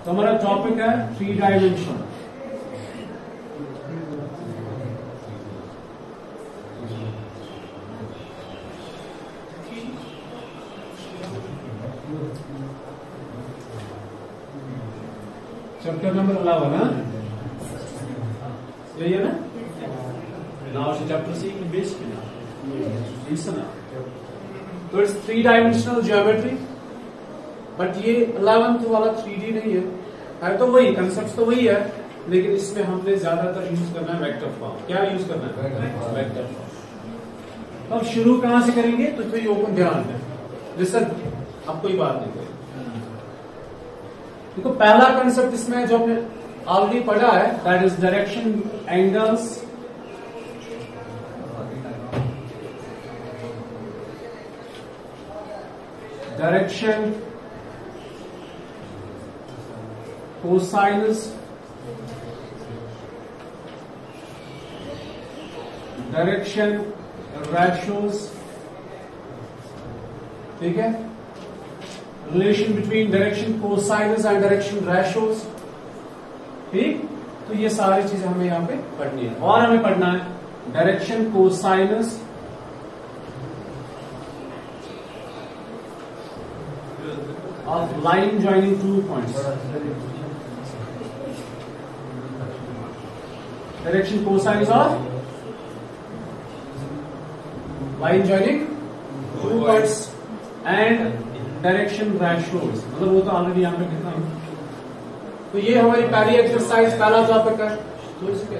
तो हमारा टॉपिक है 3 डायमेंशन। चैप्टर नंबर 11 है, यही है ना? Now the chapter C is basically listen now. So it's 3-dimensional geometry, but ये 11th वाला 3D नहीं है तो वही कंसेप्ट तो वही है, लेकिन इसमें हमने ज्यादातर यूज करना है वेक्टर फॉर्म। क्या यूज करना है? Vector form. तो अब शुरू कहां से करेंगे? तो फिर ओपन ध्यान है, लिसन, अब कोई बात नहीं करें। देखो पहला कंसेप्ट इसमें जो हमने ऑलरेडी पढ़ा है, that is direction angles, direction cosines, direction ratios, ठीक है, relation between direction cosines and direction ratios, ठीक। तो ये सारी चीजें हमें यहां पे पढ़नी है। और हमें पढ़ना है direction कोसाइनस of line joining 2 points. Direction cosine of line joining 2 points and direction ratios, मतलब वो तो ऑलरेडी यहाँ पे कितना है। तो ये हमारी पहली एक्सरसाइज, पहला टॉपिक है। तो इसके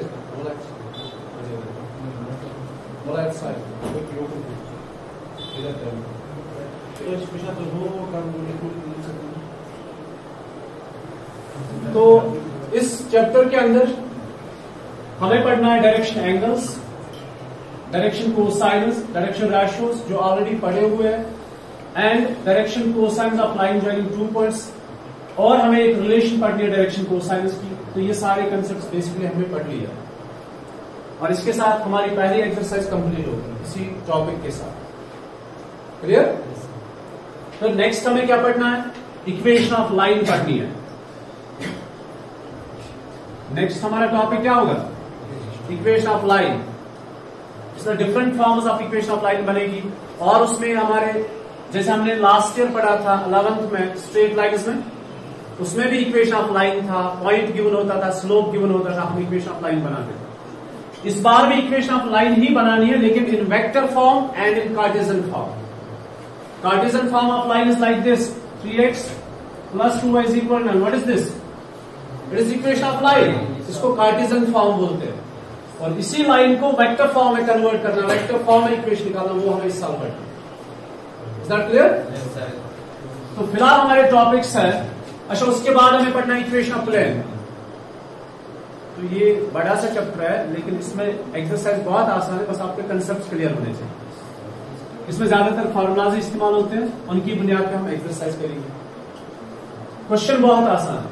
तो इस चैप्टर के अंदर हमें पढ़ना है direction angles, direction cosines, direction ratios जो ऑलरेडी पढ़े हुए हैं, and direction cosines of line joining 2 points, और हमें एक रिलेशन पढ़नी है डायरेक्शन कोसाइनस की। तो ये सारे कंसेप्ट्स बेसिकली हमने पढ़ लिया और इसके साथ हमारी पहली एक्सरसाइज कंप्लीट होगी इसी टॉपिक के साथ। क्लियर? तो नेक्स्ट हमें क्या पढ़ना है? इक्वेशन ऑफ लाइन पढ़नी है। नेक्स्ट हमारा टॉपिक क्या होगा? Equation of line. इसमें different forms of equation of line बनेगी, और उसमें हमारे जैसे हमने लास्ट ईयर पढ़ा था 11th में स्ट्रेट लाइन्स में, उसमें भी इक्वेशन ऑफ लाइन था, पॉइंट गिवन होता था, स्लोप गिवन होता था, हम इक्वेशन ऑफ लाइन बनाते थे। इस बार भी इक्वेशन ऑफ लाइन ही बनानी है, लेकिन इन vector form and in Cartesian form. Cartesian form of line is like this: 3x plus 2y is equal to 9. What is this? It is equation of line. इसको Cartesian form बोलते हैं, और इसी line को vector form में convert करना, vector form में equation निकालना, वो हमें इस साल पढ़ना है। Is that clear? Yes, sir. तो फिलहाल हमारे टॉपिक्स है। अच्छा, उसके बाद हमें पढ़ना इक्वेशन ऑफ प्लेन। तो ये बड़ा सा चैप्टर है, लेकिन इसमें एक्सरसाइज बहुत आसान है, बस आपके कंसेप्ट क्लियर होने चाहिए। इसमें ज्यादातर फॉर्मूलाज इस्तेमाल होते हैं, उनकी बुनियाद पे हम एक्सरसाइज करेंगे। क्वेश्चन बहुत आसान है।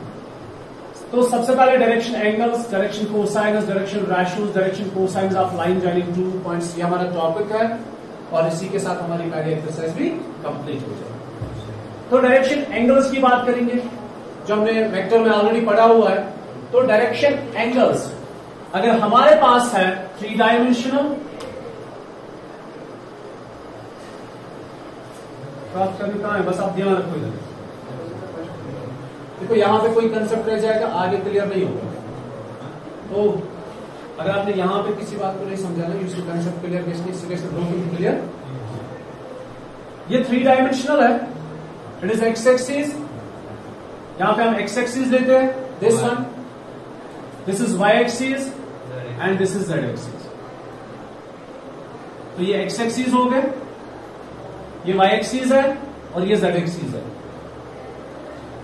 तो सबसे पहले direction angles, direction cosines, direction ratios, direction cosines of line joining 2 points, ये हमारा टॉपिक है, और इसी के साथ हमारी पहली एक्सरसाइज भी कंप्लीट हो जाएगी। तो डायरेक्शन एंगल्स की बात करेंगे, जो हमने वेक्टर में ऑलरेडी पढ़ा हुआ है। तो डायरेक्शन एंगल्स अगर हमारे पास है 3 डायमेंशनल, प्राप्त करने कहां है, बस आप ध्यान रखो इधर। देखो यहां पे कोई कंसेप्ट रह जाएगा, आगे क्लियर नहीं होगा। तो अगर आपने यहां पे किसी बात को नहीं समझा ना, उसके कंसेप्ट क्लियर क्लियर। ये 3 डायमेंशनल है, इट इज एक्स एक्सिस। यहां पे हम एक्स एक्सिस लेते हैं, this one, this is Y axis and this is Z axis. तो ये एक्स एक्सिस हो गए, ये वाई एक्सिस है, और ये जेड एक्सिस है।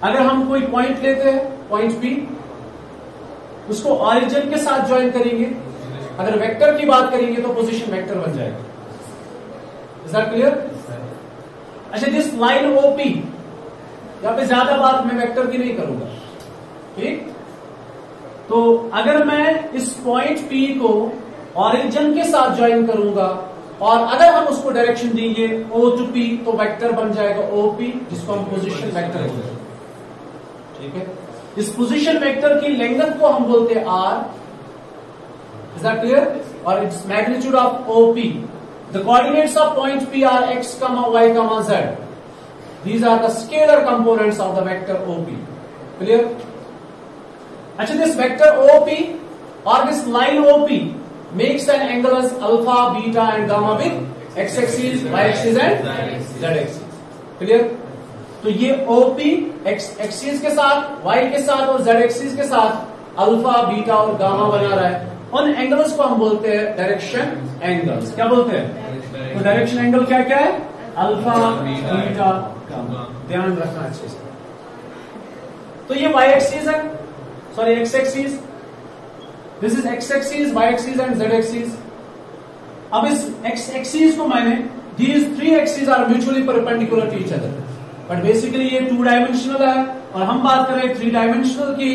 अगर हम कोई पॉइंट लेते हैं, पॉइंट पी, उसको ऑरिजिन के साथ ज्वाइन करेंगे। अगर वेक्टर की बात करेंगे तो पोजीशन वेक्टर बन जाएगा। Is that clear? अच्छा, दिस लाइन ओपी, यहां पे ज्यादा बात मैं वेक्टर की नहीं करूंगा, ठीक। तो अगर मैं इस पॉइंट पी को ऑरिजिन के साथ ज्वाइन करूंगा, और अगर हम उसको डायरेक्शन देंगे O to P, तो वेक्टर बन जाएगा OP, जिसको हम पोजीशन वेक्टर बोलते हैं, ठीक है। इस पोजीशन वेक्टर की लेंथ को हम बोलते हैं आर, इज दैट क्लियर, और its magnitude of OP. The coordinates of point P are X, Y, Z. These are the scalar components of the vector OP. Clear? अच्छा, this vector OP or this line OP makes an angle as alpha, beta and gamma with x-axis, y-axis and z-axis. Clear? तो ये OP x axis के साथ, y के साथ और z axis के साथ अल्फा, बीटा और गामा बना रहा है। उन एंगल्स को हम बोलते हैं डायरेक्शन एंगल्स। क्या बोलते हैं? तो डायरेक्शन एंगल क्या क्या है? अल्फा, बीटा, ध्यान रखना अच्छे से। तो ये y एक्सिस है, sorry x axis, this is x axis, y axis and z axis. अब इस x एक्सिस को मैंने, these three axes are mutually perpendicular to each other, but basically ये 2 डायमेंशनल है और हम बात कर रहे हैं 3 डायमेंशनल की।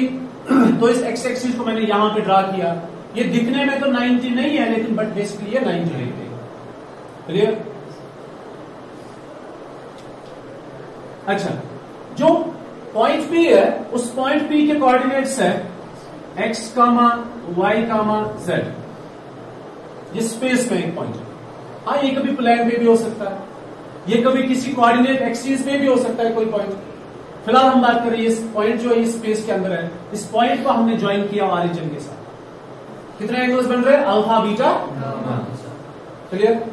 तो इस x एक्सिस को मैंने यहां पे ड्रा किया। ये दिखने में तो 90 नहीं है, लेकिन बट बेसिकली ये 90 डिग्री है। क्लियर? अच्छा, जो पॉइंट P है उस पॉइंट P के कोऑर्डिनेट्स है x, y, z। ये स्पेस में एक पॉइंट है। हाँ, ये कभी प्लेन पे भी हो सकता है, ये कभी किसी कोऑर्डिनेट एक्सिस पे भी हो सकता है कोई पॉइंट। फिलहाल हम बात करें इस पॉइंट जो इस स्पेस के अंदर है, इस पॉइंट को हमने ज्वाइन किया ऑरिजिन के साथ। कितने एंगल्स बन रहे हैं? Alpha, beta. क्लियर?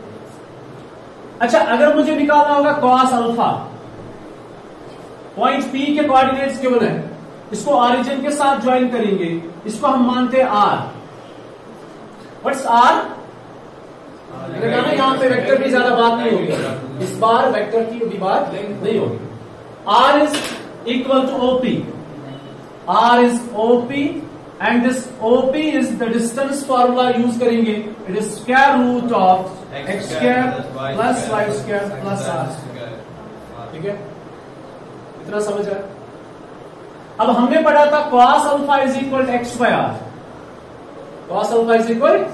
अच्छा, अगर मुझे निकालना होगा कॉस अल्फा, पॉइंट P के कोऑर्डिनेट्स गिवन है, इसको ऑरिजिन के साथ ज्वाइन करेंगे, इसको हम मानते हैं R। What's R? मैंने कहा ना यहां पे वेक्टर की ज्यादा बात नहीं होगी, इस बार वेक्टर की भी बात नहीं होगी। R is equal to OP, R is OP and this OP is the distance formula use करेंगे, it is square root of x square plus y square plus r। ठीक है, इतना समझ आया? अब हमने पढ़ा था cos alpha is equal to x by r, cos alpha is equal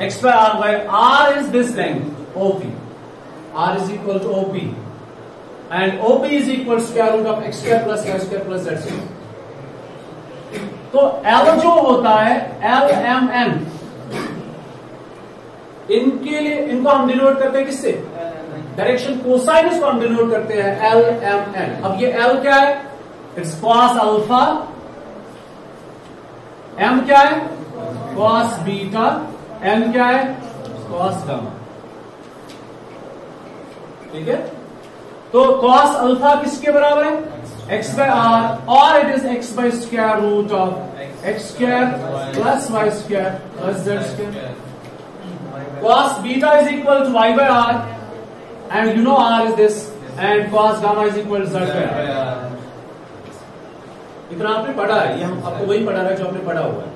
x by r, by r is this length OP, r is equal to OP and OP is equal square root of x square plus y square plus z square. तो L जो होता है L M N, इनके लिए, इनको हम denote करते हैं किससे? डायरेक्शन कोसाइनस को हम डिनोट करते हैं L M N। अब ये L क्या है? इट्स कॉस अल्फा, M क्या है? कॉस बीटा, N क्या है? Cos gamma. ठीक है, तो कॉस अल्फा किसके बराबर है? x बाय r, और it is x by square root of x square plus y square plus z square. Cos beta is equal to y by r and you know r is this, and cos gamma is equal to z by r। इतना आपने पढ़ा है, ये हम आपको वही पढ़ा रहे जो आपने पढ़ा हुआ है।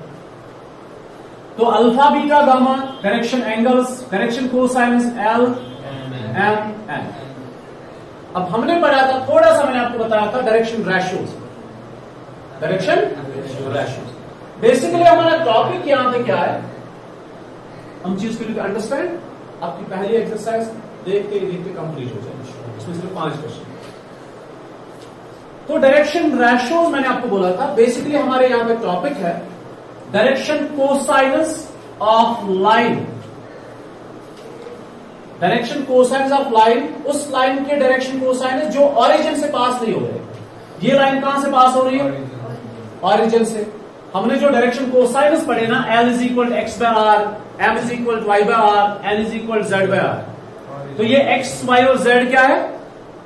तो alpha, beta, gamma direction angles, direction cosines L M N। अब हमने पढ़ा था, थोड़ा सा मैंने आपको बताया था direction ratios, direction ratios. Basically हमारा टॉपिक यहां पे क्या है, हम चीज के लिए अंडरस्टैंड, आपकी पहली एक्सरसाइज देखते देखते कंप्लीट हो जाएगी, इसमें सिर्फ 5 क्वेश्चन। तो डायरेक्शन रेशियोज मैंने आपको बोला था, बेसिकली हमारे यहां पे टॉपिक है direction cosines of line. Direction cosines of line, उस लाइन के डायरेक्शन कोसाइनस जो ऑरिजिन से पास नहीं हो रहे। ये लाइन कहां से पास हो रही है? ऑरिजिन से। हमने जो डायरेक्शन कोसाइनस पढ़े ना, L is equal to x by r, M is equal to y by r, N is equal to z by r। तो ये x, y और z क्या है?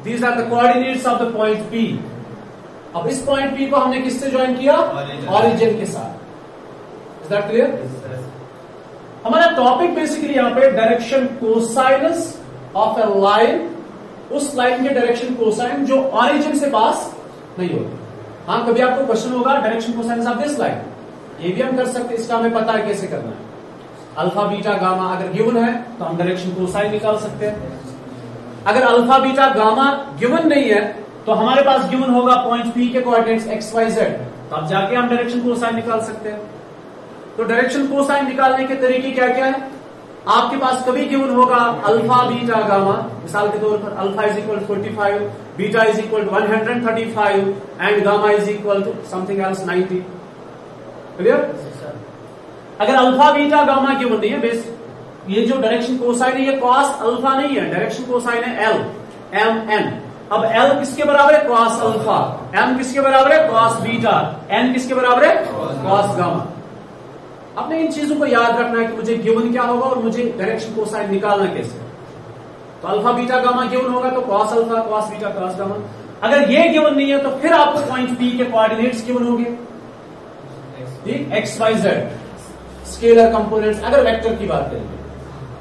These are the coordinates of the point P। अब इस point P को हमने किससे ज्वाइन किया? ऑरिजिन के साथ। Is that clear? हमारा टॉपिक बेसिकली यहां पे direction cosines of a line, उस लाइन के डायरेक्शन कोसाइन जो ऑरिजिन से पास नहीं होती। हाँ, कभी आपको क्वेश्चन होगा direction cosines of this line, ये भी हम कर सकते हैं, इसका हमें पता है कैसे करना है। अल्फा, बीटा, गामा अगर गिवन है तो हम डायरेक्शन कोसाइन निकाल सकते हैं। अगर अल्फा, बीटा, गामा गिवन नहीं है तो हमारे पास गिवन होगा पॉइंट P के कोऑर्डिनेट्स x, y, z, तब जाके हम डायरेक्शन कोसाइन निकाल सकते हैं। तो डायरेक्शन कोसाइन निकालने के तरीके क्या क्या है? आपके पास कभी गिवन होगा अल्फा बीटा गामा, मिसाल के तौर पर alpha is equal 45, beta is equal 135 and gamma is equal to something else 90। Clear? अगर अल्फा बीटा गामा गिवन नहीं है, बेस ये जो डायरेक्शन कोसाइन है ये कॉस अल्फा नहीं है, डायरेक्शन कोसाइन है एल, एम एन। अब एल किसके बराबर है? Cos alpha. एम किसके बराबर है? Cos beta. एन किसके बराबर है? Cos gamma. आपने इन चीजों को याद रखना है कि मुझे गिवन क्या होगा और मुझे डायरेक्शन कोसाइन निकालना कैसे। तो अल्फा बीटा गामा गिवन होगा तो cos alpha, cos beta, cos gamma. अगर ये गिवन नहीं है तो फिर आपको पॉइंट पी के कोऑर्डिनेट्स गिवन होंगे, ठीक, X Y Z, scalar components. अगर वेक्टर की बात करेंगे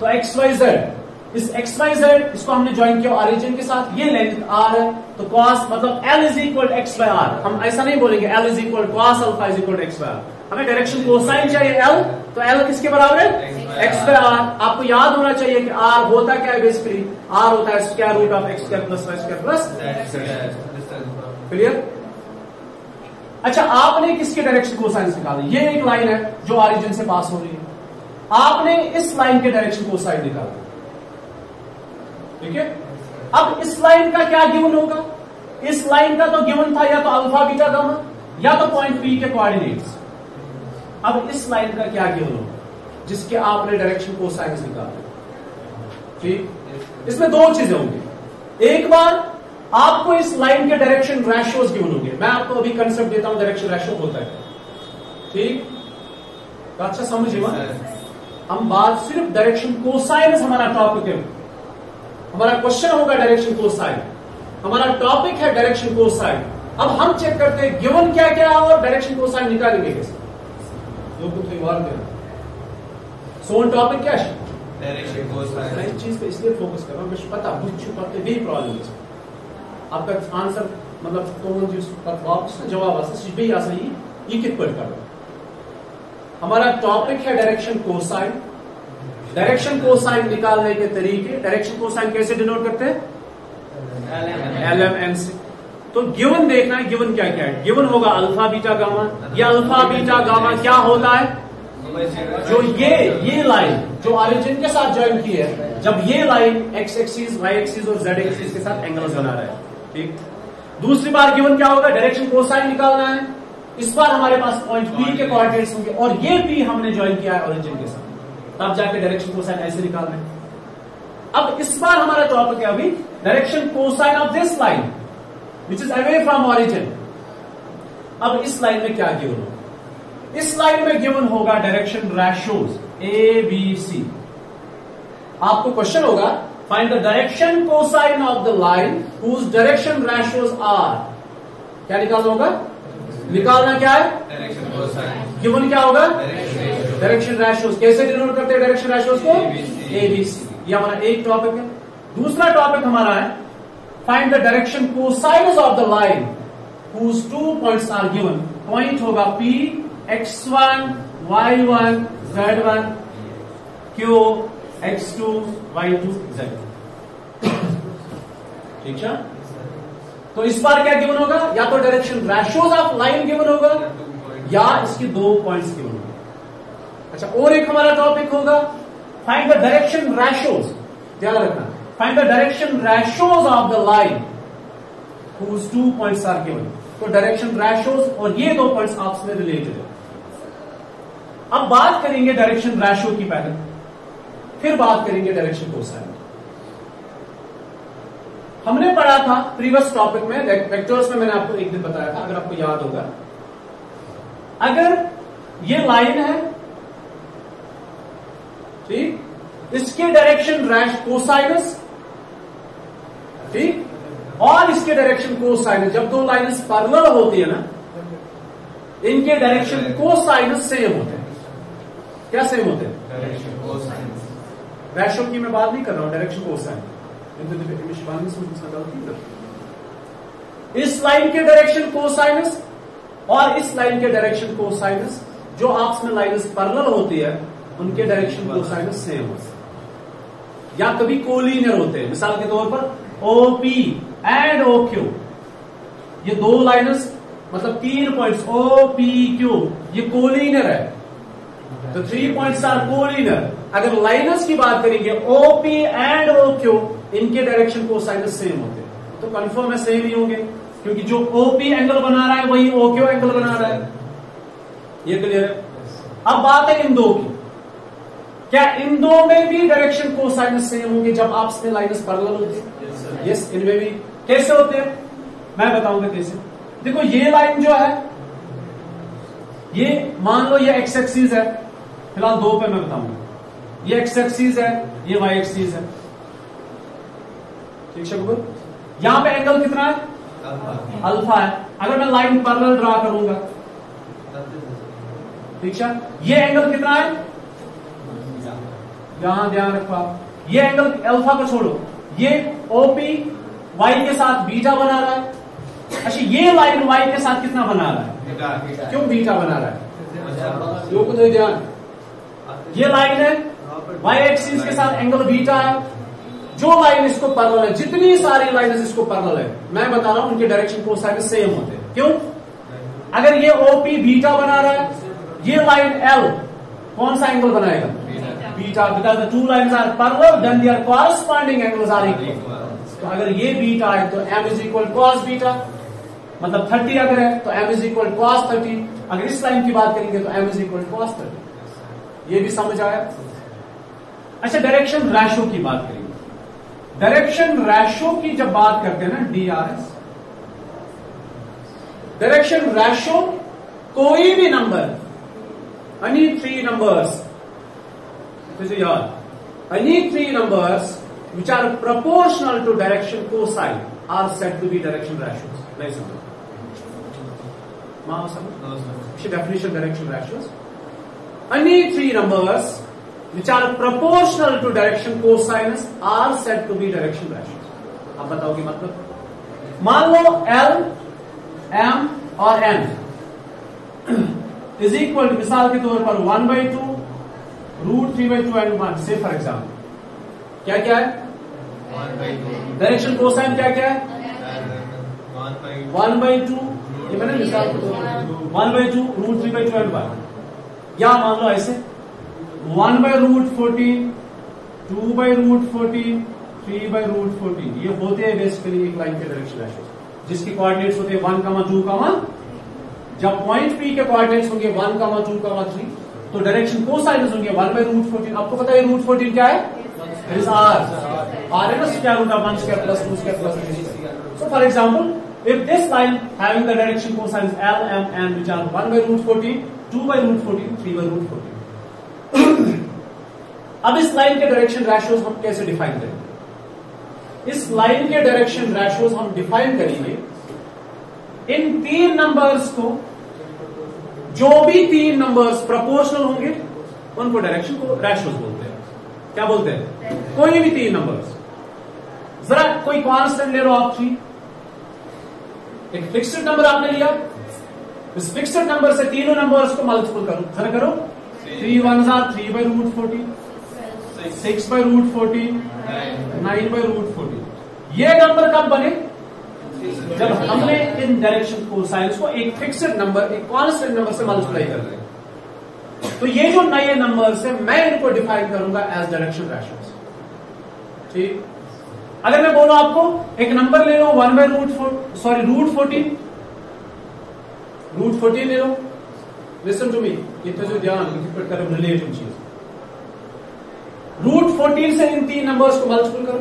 तो एक्स वाई जेड, इस एक्स वाई जेड इसको हमने ज्वाइन किया ऑरिजिन के साथ, ये लेंथ आर है तो कॉस मतलब L is equal X by R. हम ऐसा नहीं बोलेंगे L is equal cos alpha is equal X by R, हमें डायरेक्शन कोसाइन चाहिए एल, तो एल किसके बराबर है? X by R. आपको याद होना चाहिए कि आर होता क्या है, बेसिकली आर होता है square root of X square plus Y square plus. Clear? अच्छा, आपने किसके डायरेक्शन कोसाइन निकाले? ये एक लाइन है जो ऑरिजिन से पास हो रही है, आपने इस लाइन के डायरेक्शन कोसाइन निकाला, ठीक है। अब इस लाइन का क्या गिवन होगा? इस लाइन का तो गिवन था या तो अल्फा बीटा गामा या तो पॉइंट पी के कोऑर्डिनेट्स। अब इस लाइन का क्या गिवन होगा जिसके आपने डायरेक्शन कोसाइन निकाले? ठीक, इसमें दो चीजें होंगी। एक बार आपको इस लाइन के डायरेक्शन रेशियोज गिवन होंगे। मैं आपको अभी कंसेप्ट देता हूं डायरेक्शन रेशियो होता है, ठीक, तो अच्छा समझिए। हम बात सिर्फ डायरेक्शन कोसाइन हमारा टॉपिक है, हमारा क्वेश्चन होगा डायरेक्शन कोसाइन, हमारा टॉपिक है डायरेक्शन कोसाइन। अब हम चेक करते हैं गिवन क्या क्या है और डायरेक्शन कोसाइन निकालेंगे कैसे। सोन टॉपिक क्या है? Direction cosine. इस चीज पे इसलिए फोकस कर रहा हूं, मुझे पता बुझ भी प्रॉब्लम है आपका आंसर, मतलब तो वापस जवाब आ सही ये कित पर कर। हमारा टॉपिक है डायरेक्शन कोसाइन। डायरेक्शन कोसाइन निकालने के तरीके, डायरेक्शन कोसाइन कैसे डिनोट करते हैं? LMN से। तो गिवन देखना है, गिवन क्या क्या है। गिवन होगा अल्फा बीटा गामा। या अल्फा बीटा गामा क्या होता है? जो ये लाइन जो ऑरिजिन के साथ ज्वाइन की है, जब ये line X axis, Y axis और जेड एक्सिस के साथ एंगल्स बना रहा है, ठीक। दूसरी बार गिवन क्या होगा? डायरेक्शन कोसाइन निकालना है। इस बार हमारे पास पॉइंट पी के कोऑर्डिनेट्स होंगे और ये पी हमने ज्वाइन किया है ऑरिजिन के साथ, तब जाके डायरेक्शन कोसाइन ऐसे निकालना है। अब इस बार हमारा टॉपिक है अभी direction cosine of this line which is away from origin. अब इस लाइन में क्या गिवन होगा? इस लाइन में गिवन होगा direction ratios A B C. आपको क्वेश्चन होगा find the direction cosine of the line whose direction ratios are. क्या निकालना होगा? निकालना क्या है? Direction cosine. गिवन क्या होगा? Direction ratios. कैसे डिनोट करते हैं डायरेक्शन रेशियोज को? एबीसी। ये हमारा एक टॉपिक है। दूसरा टॉपिक हमारा है find the direction cosines of the line whose 2 points are given. Point होगा P, x1, y1, z1, Q, x2, y2, z। ठीक है। तो इस बार क्या गिवन होगा? या तो direction ratios of line given होगा या इसके 2 पॉइंट्स गिवन होगा। अच्छा, और एक हमारा टॉपिक होगा फाइंड द डायरेक्शन रेशियोज। ध्यान रखना, find the direction ratios of the line whose 2 points are given. तो डायरेक्शन रेशियोज और ये 2 पॉइंट्स आपस में रिलेटेड है। अब बात करेंगे डायरेक्शन रेशियो की पहले, फिर बात करेंगे डायरेक्शन कोसाइन। हमने पढ़ा था प्रीवियस टॉपिक में वेक्टर्स में, मैंने आपको एक दिन बताया था, अगर आपको याद होगा, अगर ये लाइन है, ठीक, इसके डायरेक्शन कोसाइनस, ठीक, और इसके डायरेक्शन कोसाइनस, जब दो लाइन्स पैरेलल होती है ना, इनके डायरेक्शन कोसाइनस सेम होते हैं। क्या सेम होते हैं? डायरेक्शन कोसाइनस। रेशियो की मैं बात नहीं कर रहा हूं, डायरेक्शन कोसाइन। इस लाइन के डायरेक्शन कोसाइनस और इस लाइन के डायरेक्शन कोसाइनस, जो आपस में लाइन्स पैरेलल होती है, उनके डायरेक्शन कोसाइनस सेम होते हैं या कभी कोलिनियर होते हैं। मिसाल के तौर पर OP एंड OQ, ये दो लाइन्स मतलब 3 पॉइंट्स OPQ, ये कोलिनियर है, तो 3 पॉइंट्स आर कोलिनियर। अगर लाइनर्स की बात करेंगे ओपी एंड ओक्यू, इनके डायरेक्शन कोसाइनस सेम होते हैं, तो कंफर्म है सेम ही होंगे, क्योंकि जो ओपी एंगल बना रहा है वही ओक्यू एंगल बना रहा है। ये क्लियर है। अब बात है इन दो की, क्या इन दो में भी डायरेक्शन कोसाइनस सेम होंगे जब आपस में लाइनस पैरेलल होते हैं? यस, इनमें भी। कैसे होते हैं मैं बताऊंगा कैसे। देखो ये लाइन जो है, ये मान लो ये एक्स एक्सिस है, फिलहाल दो पे मैं बताऊंगा, ये एक्स एक्सिस है, ये वाई एक्सिस है, ठीक है। यहां पे एंगल कितना है? अल्फा है। अगर मैं लाइन पैरेलल ड्रा करूंगा, ठीक है, ये एंगल कितना है? यहां ध्यान रखो आप, ये एंगल अल्फा को छोड़ो, ये ओपी वाई के साथ बीटा बना रहा है। अच्छा, ये लाइन वाई के साथ कितना बना रहा है? क्यों बीटा बना रहा है? लोगों को ध्यान, ये लाइन है वाई एक्सिस के साथ एंगल बीटा है। जो लाइन इसको पैरेलल है, जितनी सारी लाइनें इसको पैरेलल है, मैं बता रहा हूं उनके डायरेक्शन कोसाइनस सेम होते हैं। क्यों? अगर ये ओपी बीटा बना रहा है, ये लाइन एल कौन सा एंगल बनाएगा? Beta, because the two lines are parallel then their corresponding angles are equal. तो अगर ये बीटा है तो m is equal cos beta, मतलब 30 अगर है तो m इज इक्वल कॉस 30। अगर इस लाइन की बात करेंगे तो m इज इक्वल कॉस 30। ये भी समझ आया? अच्छा, डायरेक्शन रैशो की बात करेंगे। डायरेक्शन रैशो की जब बात करते हैं ना, DRS, डायरेक्शन रैशो कोई भी number, any three numbers, any three numbers which are proportional to direction cosine are said to be direction ratios. नहीं समझ? Definition direction ratios. Any three numbers which are proportional to direction cosinus are said to be direction ratios. आप बताओगे मतलब? मान लो L, M और N is equal to, मिसाल के तौर पर 1/2 √3/2 एंड 1, से फॉर एग्जाम्पल क्या क्या है? डायरेक्शन कोसाइन क्या क्या है? 1/2, ये मैंने मिसाल के तौर पर 1/2 √3/2 एंड 1, या मान लो ऐसे 1/√14, 2/√14, 3/√14। ये होते हैं बेसिकली एक लाइन के डायरेक्शन रैशोस, जिसके कोऑर्डिनेट्स होते हैं 1, 2, जब पॉइंट P के कोऑर्डिनेट्स होंगे 1, 2, 3, तो डायरेक्शन कोसाइनस होंगे 1/√14। आपको पता है √14 क्या है? इट इज आर है ना, square root of 1 square plus 2 square plus 3 square. So for example, if this line having the direction cosines L, M, N which are 1/√14, 2/√14, 3/√14। अब इस लाइन के डायरेक्शन रैशोस हम कैसे डिफाइन करेंगे? इस लाइन के डायरेक्शन रैशोस हम डिफाइन करेंगे इन तीन नंबर्स को, जो भी तीन नंबर्स प्रोपोर्शनल होंगे उनको डायरेक्शन को रैशोस बोलते हैं। क्या बोलते हैं? कोई भी तीन नंबर्स। जरा कोई कांस्टेंट ले लो आप 3, एक फिक्स्ड नंबर आपने लिया, इस फिक्स्ड नंबर से तीनों नंबर्स को मल्टीपल करो, जरा करो। 3 1s are 3/√14, 6/√14, 9/√14। ये नंबर कब बने? जब हमने इन डायरेक्शन कोसाइनस को एक फिक्स्ड नंबर, एक कांस्टेंट नंबर से मल्टीप्लाई कर रहे हैं। तो ये जो नए नंबर्स है, मैं इनको डिफाइन करूंगा एज डायरेक्शन रैशोस। ठीक, अगर मैं बोलूं आपको एक नंबर ले लो 1/√14, √14 ले लो। लिसन टू मी, इतना जो ध्यान कर रिलेटिव चीज, √14 से इन तीन नंबर्स को मल्टीपल करो,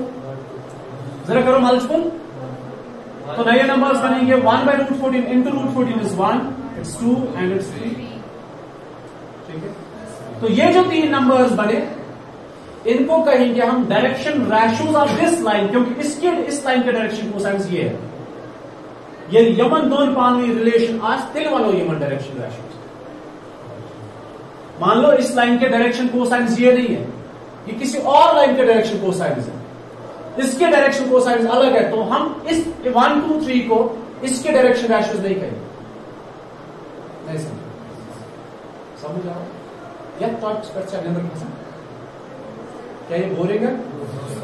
जरा करो मल्टीपल, तो नए नंबर्स बनेंगे 1/√14 into √14 is 1, it's 2 and it's 3। ठीक है, तो ये जो तीन नंबर्स बने, इनको कहेंगे हम डायरेक्शन रैशोस ऑफ दिस लाइन, क्योंकि इसके इस लाइन के डायरेक्शन कोसाइनस ये है। ये यमन दोन पानवी रिलेशन आज तिल वालों यमन डायरेक्शन रैशोस। मान लो इस लाइन के डायरेक्शन कोसाइनस ये नहीं है, ये किसी और लाइन के डायरेक्शन कोसाइनस है, इसके डायरेक्शन कोसाइनस अलग है, तो हम इस 1, 2, 3 को इसके डायरेक्शन रैशोस नहीं कहेंगे। नहीं समझ आओ या थॉट्स पर चलने में पसंद? क्या ये बोरिंग है?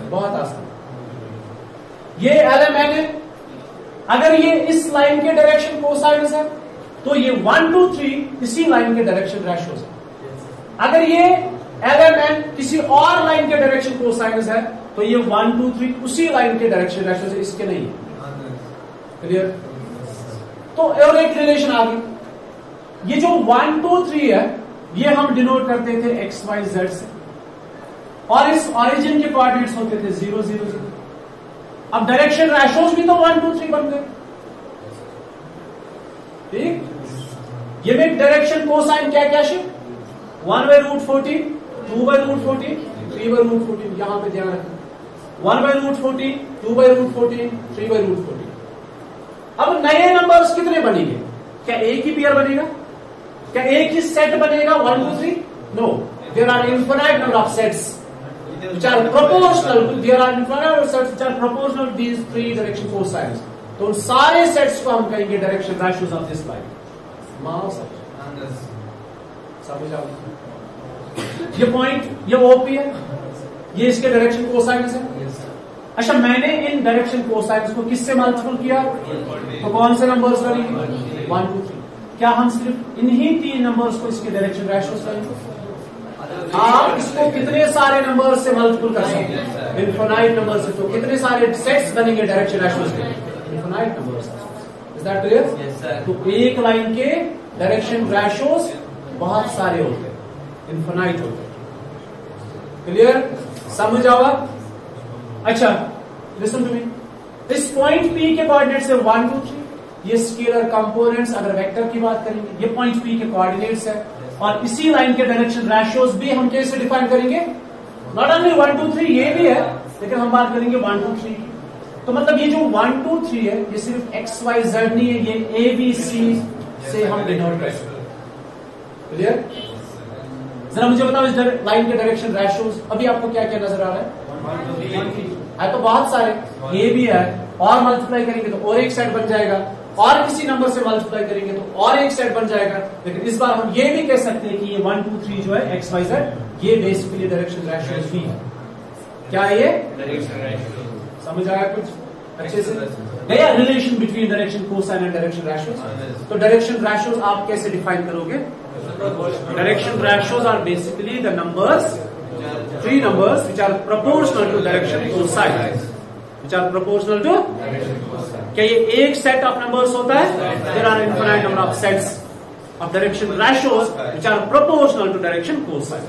बहुत आसान। ये LMN है, अगर ये इस लाइन के डायरेक्शन कोसाइनस है तो ये 1, 2, 3 इसी लाइन के डायरेक्शन रैशोस है। अगर ये LMN किसी और लाइन के डायरेक्शन कोसाइनस है तो ये 1 2 3 उसी लाइन के डायरेक्शन रैशो से, इसके नहीं है। क्लियर? तो और एक रिलेशन आ गई। ये जो 1 2 3 है ये हम डिनोट करते थे XYZ से, और इस ऑरिजिन के कोऑर्डिनेट्स होते थे 0 0 0। अब डायरेक्शन रैशोज भी तो 1 2 3 बन गए। ठीक, ये में डायरेक्शन कोसाइन क्या क्या शिफ्ट 1/√14, 2/√14, 3/√14, यहां पे ध्यान रखना 1/√14, 2/√14, 3/√14। अब नए नंबर्स कितने बनेंगे? क्या एक ही पेयर बनेगा? क्या एक ही सेट बनेगा 1 2 3? No, there are infinite number of sets which are proportional to, there are infinite sets which are proportional to these three direction cosines। तो उन सारे सेट्स को हम कहेंगे डायरेक्शन रैशोज ऑफ दिस लाइन। समझ आओ? ये पॉइंट, ये ओपी है, ये इसके डायरेक्शन कोसाइनस है। अच्छा, मैंने इन डायरेक्शन कोसाइनस को किससे मल्टीपल किया? तो कौन से नंबर्स बनेंगे? 1 2 3। क्या हम सिर्फ इन्हीं 3 नंबर्स को इसके डायरेक्शन रैशोज करेंगे? आप इसको कितने सारे नंबर से मल्टीपल कर सकते हैं? इनफिनाइट नंबर से। तो कितने सारे सेट्स बनेंगे डायरेक्शन रैशोज के? Infinite numbers. Is that clear? तो एक लाइन के डायरेक्शन रैशोज बहुत सारे होते हैं, इनफिनाइट होते हैं। क्लियर? समझ आओ? अच्छा, लिसन टू मी। इस पॉइंट P के कोऑर्डिनेट्स है 1 2 3, ये स्केलर कंपोनेंट्स अगर वेक्टर की बात करेंगे, ये पॉइंट P के कोऑर्डिनेट्स है, और इसी लाइन के डायरेक्शन रैशोज भी हम कैसे डिफाइन करेंगे? नॉट ओनली 1 2 3, ये भी है, लेकिन हम बात करेंगे 1 2 3 की। तो मतलब ये जो 1 2 3 है ये सिर्फ XYZ नहीं है, ये ABC से हम डिनोट कर सकते हैं। क्लियर? जरा मुझे बताओ इस लाइन के डायरेक्शन रैशोज अभी आपको क्या क्या नजर आ रहा है? है तो बहुत सारे, ये भी है, और मल्टीप्लाई करेंगे तो और एक सेट बन जाएगा, और किसी नंबर से मल्टीप्लाई करेंगे तो और एक सेट बन जाएगा। लेकिन इस बार हम ये भी कह सकते हैं कि ये 1 2 3 जो है XYZ, ये बेसिकली डायरेक्शन रैशोज भी है। क्या है ये? Direction ratios. समझ आया कुछ अच्छे से? गया relation between direction cosine and direction ratios. तो डायरेक्शन रैशोज आप कैसे डिफाइन करोगे? Direction ratios are basically the numbers, 3 numbers which are proportional to direction cosine, which are proportional to, क्या ये एक सेट ऑफ नंबर्स होता है? There are infinite number of sets of direction ratios which are proportional to direction cosine।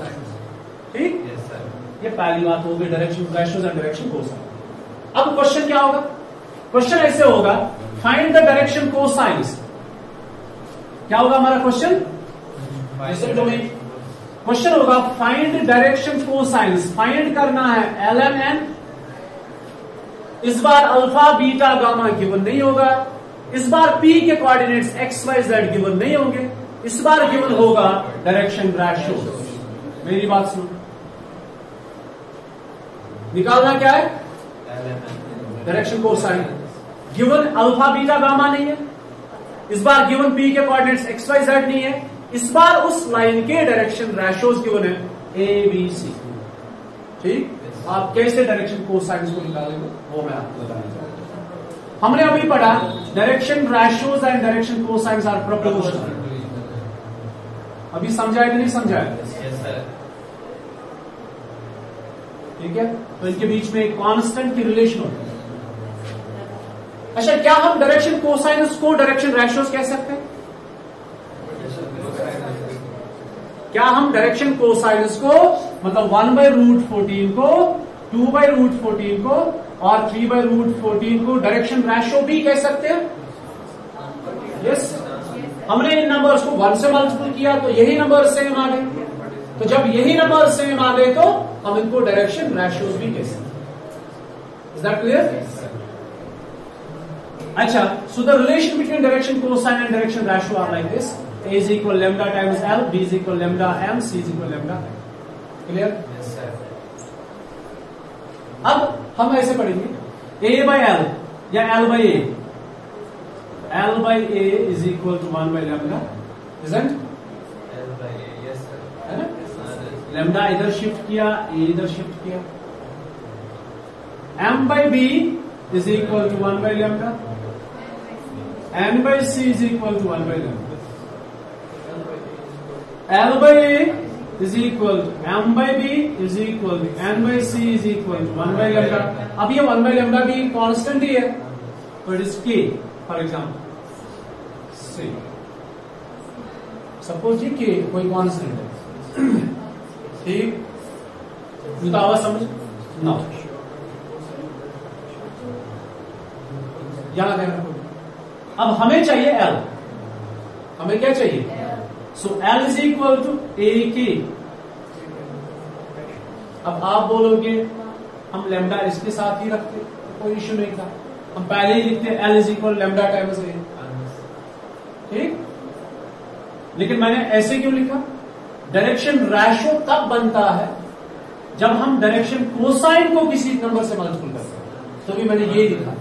ठीक? ये पहली बात होगी direction ratios and direction cosine। अब क्वेश्चन क्या होगा? क्वेश्चन ऐसे होगा, फाइंड द डायरेक्शन कोसाइन्स। क्या होगा हमारा क्वेश्चन? क्वेश्चन होगा फाइंड डायरेक्शन कोसाइन्स। फाइंड करना है LMN। इस बार अल्फा बीटा गामा गिवन नहीं होगा, इस बार P के कोऑर्डिनेट्स XYZ गिवन नहीं होंगे, इस बार गिवन होगा डायरेक्शन रैशो। मेरी बात सुनो, निकालना क्या है? Direction cosine. Given alpha beta gamma नहीं है, इस बार गिवन P के कोऑर्डिनेट्स XYZ नहीं है, इस बार उस लाइन के डायरेक्शन रैशोज गिवन है ABC। ठीक? आप कैसे डायरेक्शन कोसाइन्स को निकालेंगे वो मैं आपको बताना चाहता हूं। हमने अभी पढ़ा direction ratios and direction cosines are proportional. अभी समझाया कि नहीं समझाया? ठीक है, तो इनके बीच में एक कांस्टेंट की रिलेशन होती है। अच्छा, क्या हम डायरेक्शन कोसाइन्स को डायरेक्शन रैशोज कह सकते हैं? क्या हम डायरेक्शन कोसाइनस को मतलब 1/√14 को, 2/√14 को और 3/√14 को डायरेक्शन रैशो भी कह सकते हैं? यस। हमने इन नंबर्स को 1 से मल्टीपल किया तो यही नंबर सेम आ गए, तो जब यही नंबर सेम आ गए तो हम इनको डायरेक्शन रैशोज भी कह सकते हैं। Is that clear? अच्छा, so the relation between direction cosine and direction ratio are like this: A is equal lambda times L, B is equal lambda M, C is equal lambda M। Clear? अब हम ऐसे पढ़ेंगे A by L या L by A। L by A is equal to 1 by lambda, isn't? L by A, yes sir। है ना? lambda इधर shift किया, A इधर शिफ्ट किया। M by B is equal to 1 by lambda, N by C is equal to 1 by lambda। L by A is equal to M by B is equal to N by C is equal to 1 by lambda. अब ये 1 by lambda भी constant ही है, तो it is K for example C. Suppose ये K कोई constant है, ठीक, तो आवाज समझ ना याद है। अब हमें चाहिए एल, हमें क्या चाहिए? So L is equal to ए के। अब आप बोलोगे हम लेमडा इसके साथ ही रखते, कोई इश्यू नहीं था, हम पहले ही लिखते L is equal lambda times A, ठीक। लेकिन मैंने ऐसे क्यों लिखा? डायरेक्शन रैशो तब बनता है जब हम डायरेक्शन कोसाइन को किसी नंबर से मल्टीपल करते हैं, तो भी मैंने ये लिखा।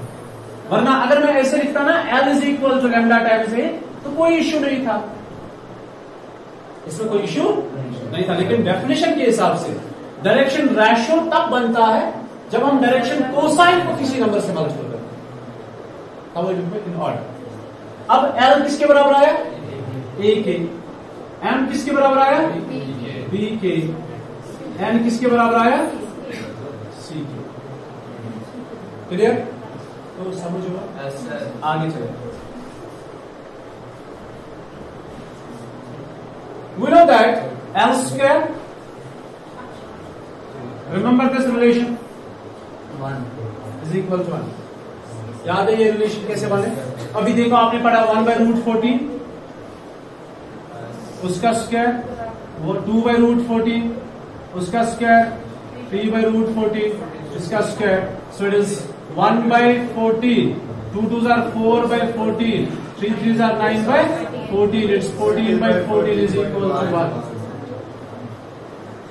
वरना अगर मैं ऐसे लिखता ना L is equal to lambda times A, तो कोई इश्यू नहीं था, इसमें कोई इश्यू नहीं था। लेकिन डेफिनेशन के हिसाब से डायरेक्शन रैशो तब बनता है जब हम डायरेक्शन कोसाइन को किसी नंबर से मल्टीपल करते हैं, इन ऑर्डर। अब एल किसके बराबर आया? ए के। एम किसके बराबर आया? बी के। एन किसके बराबर आया? सी के। क्लियर? तो समझो, आगे चले। We know that L square, remember this relation, 1 is equal to 1। याद है ये रिलेशन कैसे बने? अभी देखो आपने पढ़ा 1 by root 14, उसका स्क्वायर, वो 2 by root 14, उसका स्क्वायर, 3 by root 14, इसका square. So it is 1 by 14, 2 2s are 4 by 14, 3 3s are 9 by 14, it's 14 by 14 is equal to 1।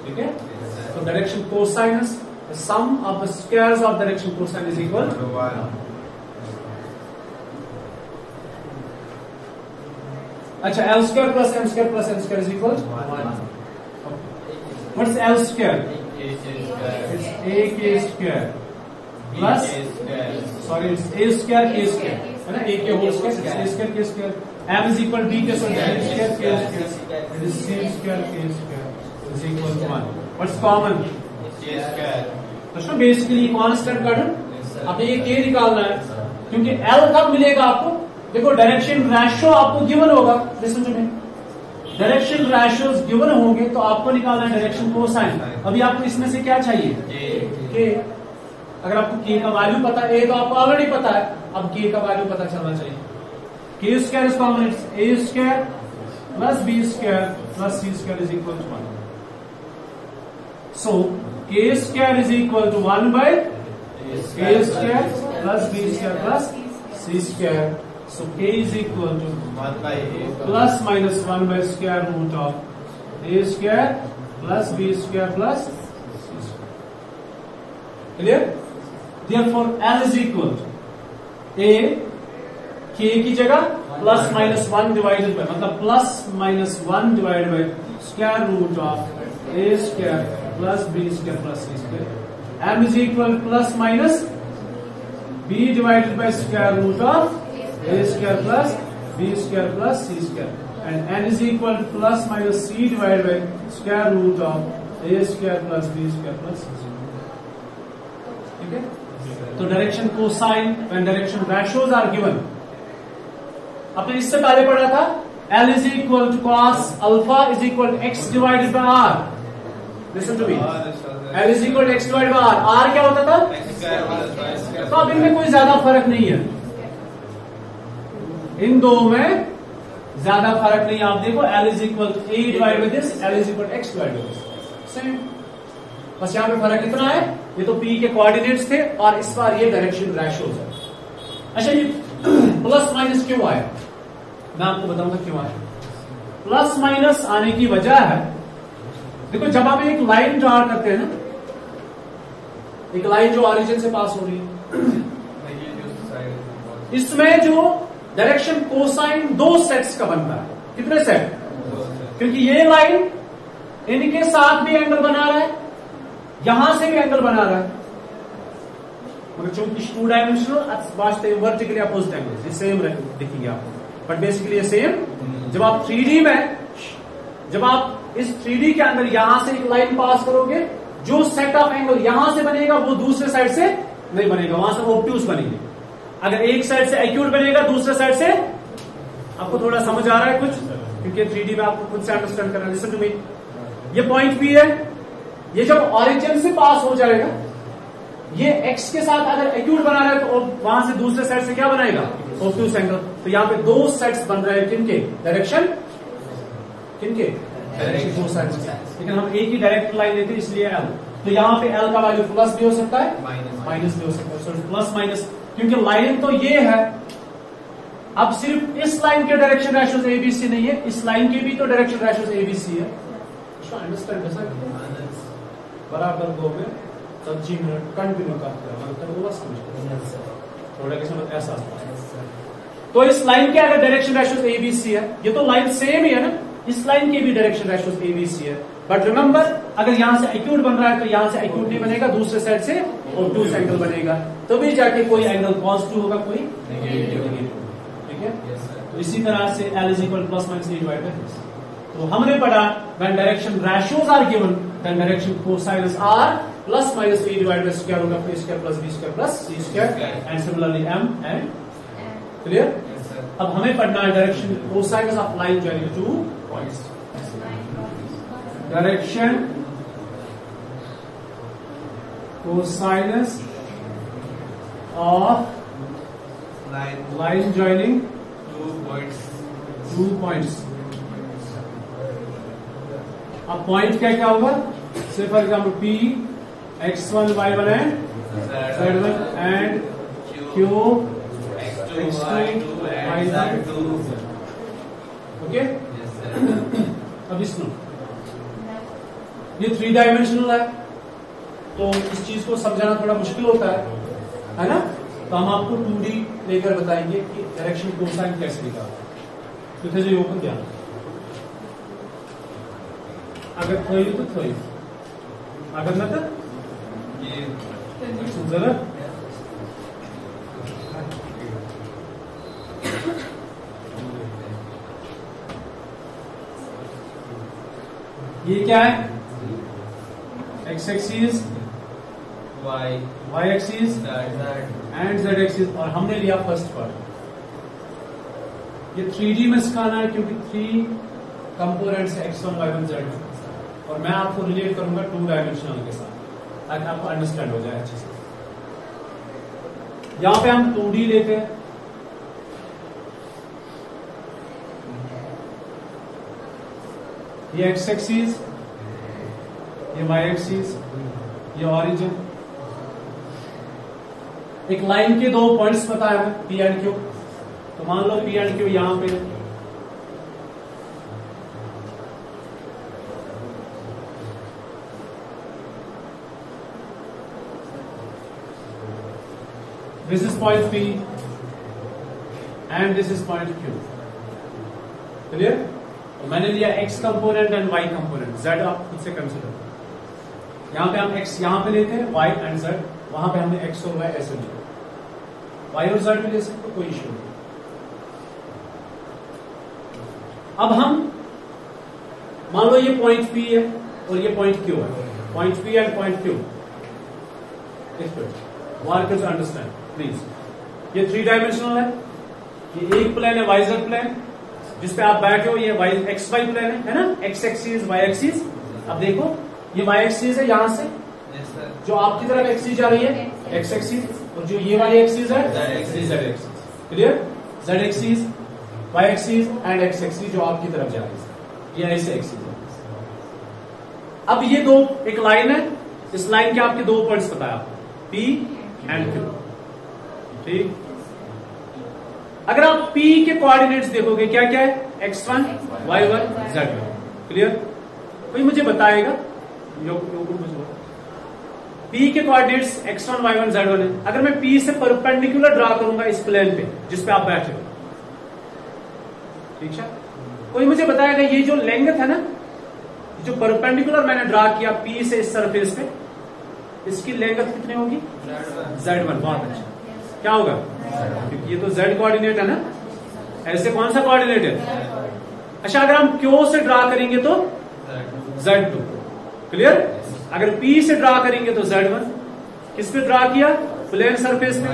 ठीक है? So direction cosinus, the sum of the squares of direction cosine is equal to 1। अच्छा, L square plus M square plus N square is equal to 1। What's L square? It's AK square plus, sorry, it's A square K square, है ना? A के whole square, A square K square। M is equal to B के square, B square K square, it is C square K square is equal to 1। What's common? K square। तो basically constant का आपने ये K निकालना है, क्योंकि L कब मिलेगा आपको? देखो डायरेक्शन रैशो आपको गिवन होगा, listen to me, direction ratios given होंगे तो आपको निकालना है डायरेक्शन कोसाइन। अभी आपको इसमें से क्या चाहिए? के। अगर आपको के का वैल्यू पता है, ए तो आपको ऑलरेडी पता है, अब के का वैल्यू पता चलना चाहिए। K square is common, its A square plus B square plus C square is equal to 1। So K square is equal to 1 by A square plus B square plus C square. So k is equal to 1 by a plus minus 1 by square root of a square plus b square plus c square। Clear? Therefore L is equal to a k की जगह plus minus 1 divided by, मतलब plus minus 1 divided by square root of a square plus b square plus c square। M is equal to plus minus b divided by square root of a square plus b square plus c square, and n is equal to plus minus c divided by square root of a square plus b square plus c square। ठीक है? तो direction cosine when direction ratios are given, आपने इससे पहले पढ़ा था L is equal to cos alpha is equal to x divided by r। Listen to me, L is equal to x divided by r। r क्या होता था? तो अब इनमें कोई ज्यादा फर्क नहीं है, इन दो में ज्यादा फर्क नहीं। आप देखो L is equal to a divided by this, L is equal to x divided by this, same. बस यहां पे फर्क इतना है, ये तो P के कोऑर्डिनेट्स थे और इस बार ये डायरेक्शन रैशोज है। अच्छा, ये प्लस माइनस क्यों आया? मैं आपको बताऊंगा क्यों आया। प्लस माइनस आने की वजह है, देखो जब आप एक लाइन ड्रा करते हैं ना, एक लाइन जो ऑरिजिन से पास हो रही है, इसमें जो डायरेक्शन कोसाइन 2 सेट्स का बनता है। कितने सेट? क्योंकि ये लाइन इनके साथ भी एंगल बना रहा है, यहां से भी एंगल बना रहा है, मगर चूंकि 2 डायमेंशनल वास्ते वर्टिकली अपोजिट एंगल ये सेम दिखेंगे आपको, बट बेसिकली ये सेम। जब आप 3D में जब आप इस 3D के अंदर यहां से एक लाइन पास करोगे, जो सेट ऑफ एंगल यहां से बनेगा वो दूसरे साइड से नहीं बनेगा, वहां से ऑब्ट्यूज बनेंगे। अगर एक साइड से एक्यूट बनेगा, दूसरे साइड से, आपको थोड़ा समझ आ रहा है कुछ, क्योंकि 3D में आपको खुद से अंडरस्टैंड करना। लिसन टू मी, ये पॉइंट P है, ये जब ऑरिजिन से पास हो जाएगा, ये x के साथ अगर एक्यूट बना रहा है तो वहां से दूसरे साइड से क्या बनाएगा, ऑब्ट्यूज एंगल। तो यहाँ पे दो सेट्स बन रहे हैं, किनके, डायरेक्शन, किनके, डायरेक्शन दो साइड से, लेकिन हम एक ही डायरेक्ट लाइन लेते हैं इसलिए L। तो यहाँ पे L का वैल्यू प्लस भी हो सकता है, माइनस भी हो सकता है। सो प्लस माइनस, क्योंकि लाइन तो ये है, अब सिर्फ इस लाइन के डायरेक्शन रेशियोज ABC नहीं है, इस लाइन के भी तो डायरेक्शन रेशियोज ABC है। अंडरस्टैंड बराबर गो में 25 मिनट कंटिन्यू करते समझ थोड़ा कि समझ ऐसा। तो इस लाइन के अगर डायरेक्शन रेशियोज ABC है, ये तो लाइन सेम ही है ना, इस लाइन के भी डायरेक्शन रेशियोज ABC है। बट रिमेंबर, अगर यहां से एक्यूट बन रहा है तो यहां से एक्यूट नहीं बनेगा, दूसरे साइड से ऑब्ट्यूज एंगल बनेगा, तभी जाके कोई एंगल पॉजिटिव होगा, कोई नेगेटिव। ठीक है, तो इसी तरह से L is equal plus minus A divide by this. तो हमने पढ़ा when direction ratios are given, then direction cosines are plus minus A divide by square root of A square plus B square plus C square and similarly M and clear. अब हमें पढ़ना है direction cosines of line joining two points. Direction cosines of line joining two points. अब point क्या क्या होगा, say for example P x1 y1 and z1 and Q x2 y2। Okay, अब इसमें ये 3 डायमेंशनल है, तो इस चीज को समझाना थोड़ा मुश्किल होता है ना। तो हम आपको 2D लेकर बताएंगे कि डायरेक्शन कोसाइन कैसे निकालना। तो थे ओपन ध्यान, अगर थोड़ी तो थोड़ी, अगर न तो जरा ये क्या है, x axis, y axis and z axis, और हमने लिया फर्स्ट पार्ट। ये 3D में सिखाना है, क्योंकि 3 कंपोनेंट्स x1 y1 z1, और मैं आपको रिलेट करूंगा 2 डायमेंशनल के साथ, ताकि आपको अंडरस्टैंड हो जाए अच्छे से। यहां पे हम 2D लेते हैं, ये x एक्सिस, ये y एक्सिस, ये ऑरिजिन। एक लाइन के 2 पॉइंट्स पता है P एंड Q, तो मान लो P एंड Q यहां पे, this is point P and this is point Q। Clear. तो मैंने लिया x component and y component, z आप खुद से कंसिडर। यहां पे हम x यहां पे लेते हैं, y एंड z वहां पे हमने x और y ऐसे लिया, y और z भी ले सकते, कोई इश्यू नहीं। अब हम मान लो ये पॉइंट P है और ये पॉइंट Q है, point P and point Q। Work to understand please. ये 3 डायमेंशनल है, ये एक प्लेन है वाईजेड प्लेन, जिसपे आप बैठे हो, ये एक्स वाई प्लेन है ना, एक्स एक्सिस वाई एक्सिस। अब देखो ये वाई एक्सिस है, यहां से जो आपकी तरफ एक्सिस जा रही है एक्स एक्सिस, और जो ये वाली एक्सिस है Z axis. Clear, Z axis, Y axis and X axis जो आपकी तरफ जा रही है, ये ऐसे एक्सिस है। अब ये दो, एक लाइन है, इस लाइन के आपके 2 पॉइंट्स बताया आपको, P एंड Q। ठीक, अगर आप P के कोऑर्डिनेट्स देखोगे क्या क्या है, x1 y1 z1। क्लियर, कोई मुझे बताएगा, P के कोऑर्डिनेट्स x1 y1 z1 है। अगर मैं P से परपेंडिकुलर ड्रा करूंगा इस प्लेन पे जिस पे आप बैठे हो, ठीक है, कोई मुझे बताएगा ये जो लेंथ है ना, जो परपेंडिकुलर मैंने ड्रा किया P से इस सरफेस पे, इसकी लेंथ कितनी होगी, z1। बहुत अच्छा, क्या होगा, क्योंकि ये तो z कोऑर्डिनेट है ना, ऐसे कौन सा कोऑर्डिनेट है, अच्छा, अगर हम क्यू से ड्रा करेंगे तो Z2, क्लियर। अगर P से ड्रा करेंगे तो Z1। किस पे ड्रा किया? प्लेन सरफेस में।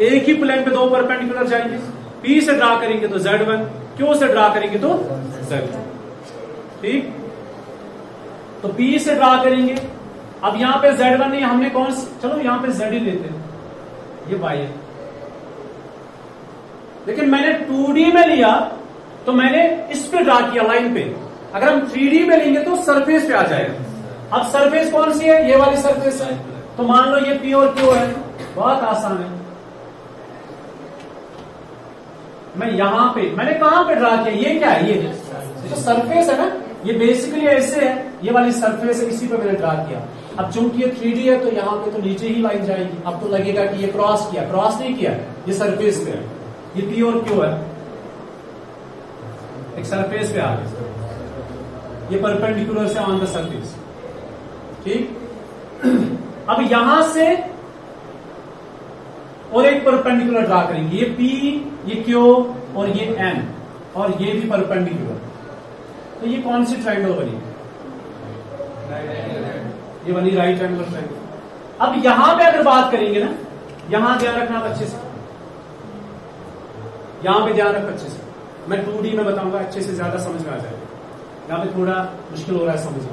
एक ही प्लेन पे दो परपेंडिकुलर जाएंगे। P से ड्रा करेंगे तो Z1, Q से ड्रा करेंगे तो Z2, ठीक। तो P से ड्रा करेंगे। अब यहां पे Z1 नहीं, हमने कौन, चलो यहां पे Z ही लेते हैं, ये Y है। लेकिन मैंने 2D में लिया तो मैंने इस पे ड्रा किया, लाइन पे। अगर हम 3D में लेंगे तो सरफेस पे आ जाएगा। अब सरफेस कौन सी है? ये वाली सरफेस है। तो मान लो ये P और Q है, बहुत आसान है। मैं यहां पे, मैंने कहां पे ड्रा किया? ये क्या है? ये तो सरफेस है ना, ये बेसिकली ऐसे है, ये वाली सरफेस है, इसी पे मैंने ड्रा किया। अब चूंकि ये 3D है तो यहां पे तो नीचे ही लाइन जाएगी। अब तो लगेगा कि ये क्रॉस किया, क्रॉस नहीं किया, ये सरफेस पे है। ये P और Q है, एक सरफेस पे आ गया, ये परपेंडिकुलर से ऑन द सरफेस, ठीक। अब यहां से और एक परपेंडिकुलर ड्रा करेंगे, ये P, ये Q और ये N, और ये भी परपेंडिकुलर। तो ये कौन सी ट्रायंगल बनी? ये बनी राइट एंगल ट्रायंगल। अब यहां पे अगर बात करेंगे ना, यहां ध्यान रखना अच्छे से, यहां पे ध्यान रख अच्छे से। मैं 2D में बताऊंगा, अच्छे से ज्यादा समझ में आ जाएगा। यहां पे थोड़ा मुश्किल हो रहा है समझना।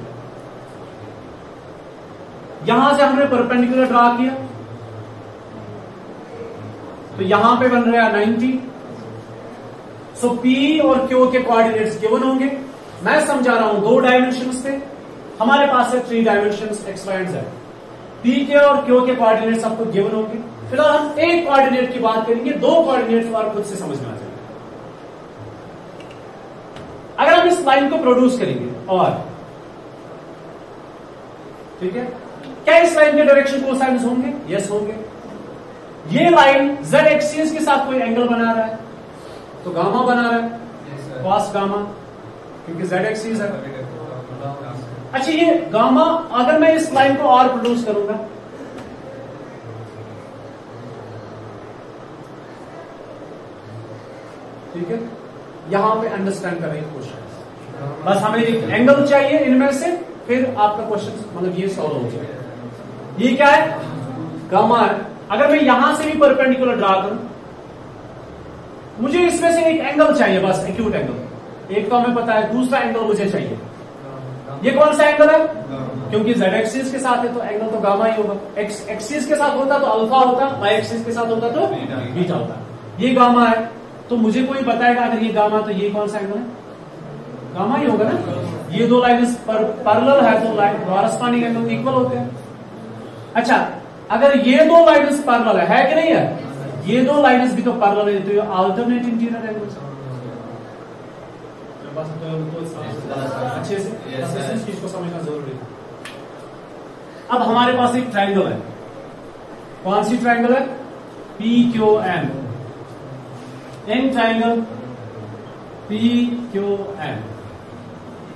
यहां से हमने परपेंडिकुलर ड्रा किया तो यहां पे बन रहा है 90। सो P और Q के कोऑर्डिनेट्स गिवन होंगे। मैं समझा रहा हूं 2 डायमेंशंस पे, हमारे पास है 3 dimensions x, y and z। P के और Q के कोऑर्डिनेट्स आपको गिवन होंगे। फिलहाल हम एक कोऑर्डिनेट की बात करेंगे, 2 कोऑर्डिनेट्स और खुद से समझ में आ जाएगा। अगर हम इस लाइन को प्रोड्यूस करेंगे, और ठीक है, क्या इस लाइन के डायरेक्शन कोसाइन्स होंगे? यस होंगे। ये लाइन z एक्सिस के साथ कोई एंगल बना रहा है तो गामा बना रहा है, कॉस गामा, क्योंकि z एक्सिस है। अच्छा, ये गामा, अगर मैं इस लाइन को और प्रोड्यूस करूंगा, ठीक है, यहां पे अंडरस्टैंड करने की कोशिश, बस हमें एक एंगल चाहिए इनमें से, फिर आपका क्वेश्चन मतलब ये सॉल्व हो जाएगा। ये क्या है? गामा है। अगर मैं यहां से भी परपेंडिकुलर ड्रा करूं, मुझे इसमें से एक एंगल चाहिए, बस एक्यूट एंगल। एक तो हमें पता है, दूसरा एंगल मुझे चाहिए। ये कौन सा एंगल है? क्योंकि z एक्सिस के साथ है तो एंगल तो गामा ही होगा। x एक्सिस के साथ होता तो अल्फा होता, y एक्सिस के साथ होता तो बीटा होता। ये गामा है, तो मुझे कोई बताएगा अगर ये गामा तो ये कौन सा एंगल है? गामा ही होगा ना। ये 2 लाइन पैरेलल है तो लाइन कॉरस्पॉन्डिंग एंगल इक्वल होते हैं। अच्छा, अगर ये 2 लाइन्स पैरेलल है कि नहीं है? ये 2 लाइन्स भी तो पैरेलल है, तो ये अल्टरनेट इंटीरियर एंगल्स। अच्छे से इस चीज को समझना जरूरी है। अब हमारे पास एक ट्रायंगल है, कौन सी ट्रायंगल है? PQN। इन ट्रायंगल PQN,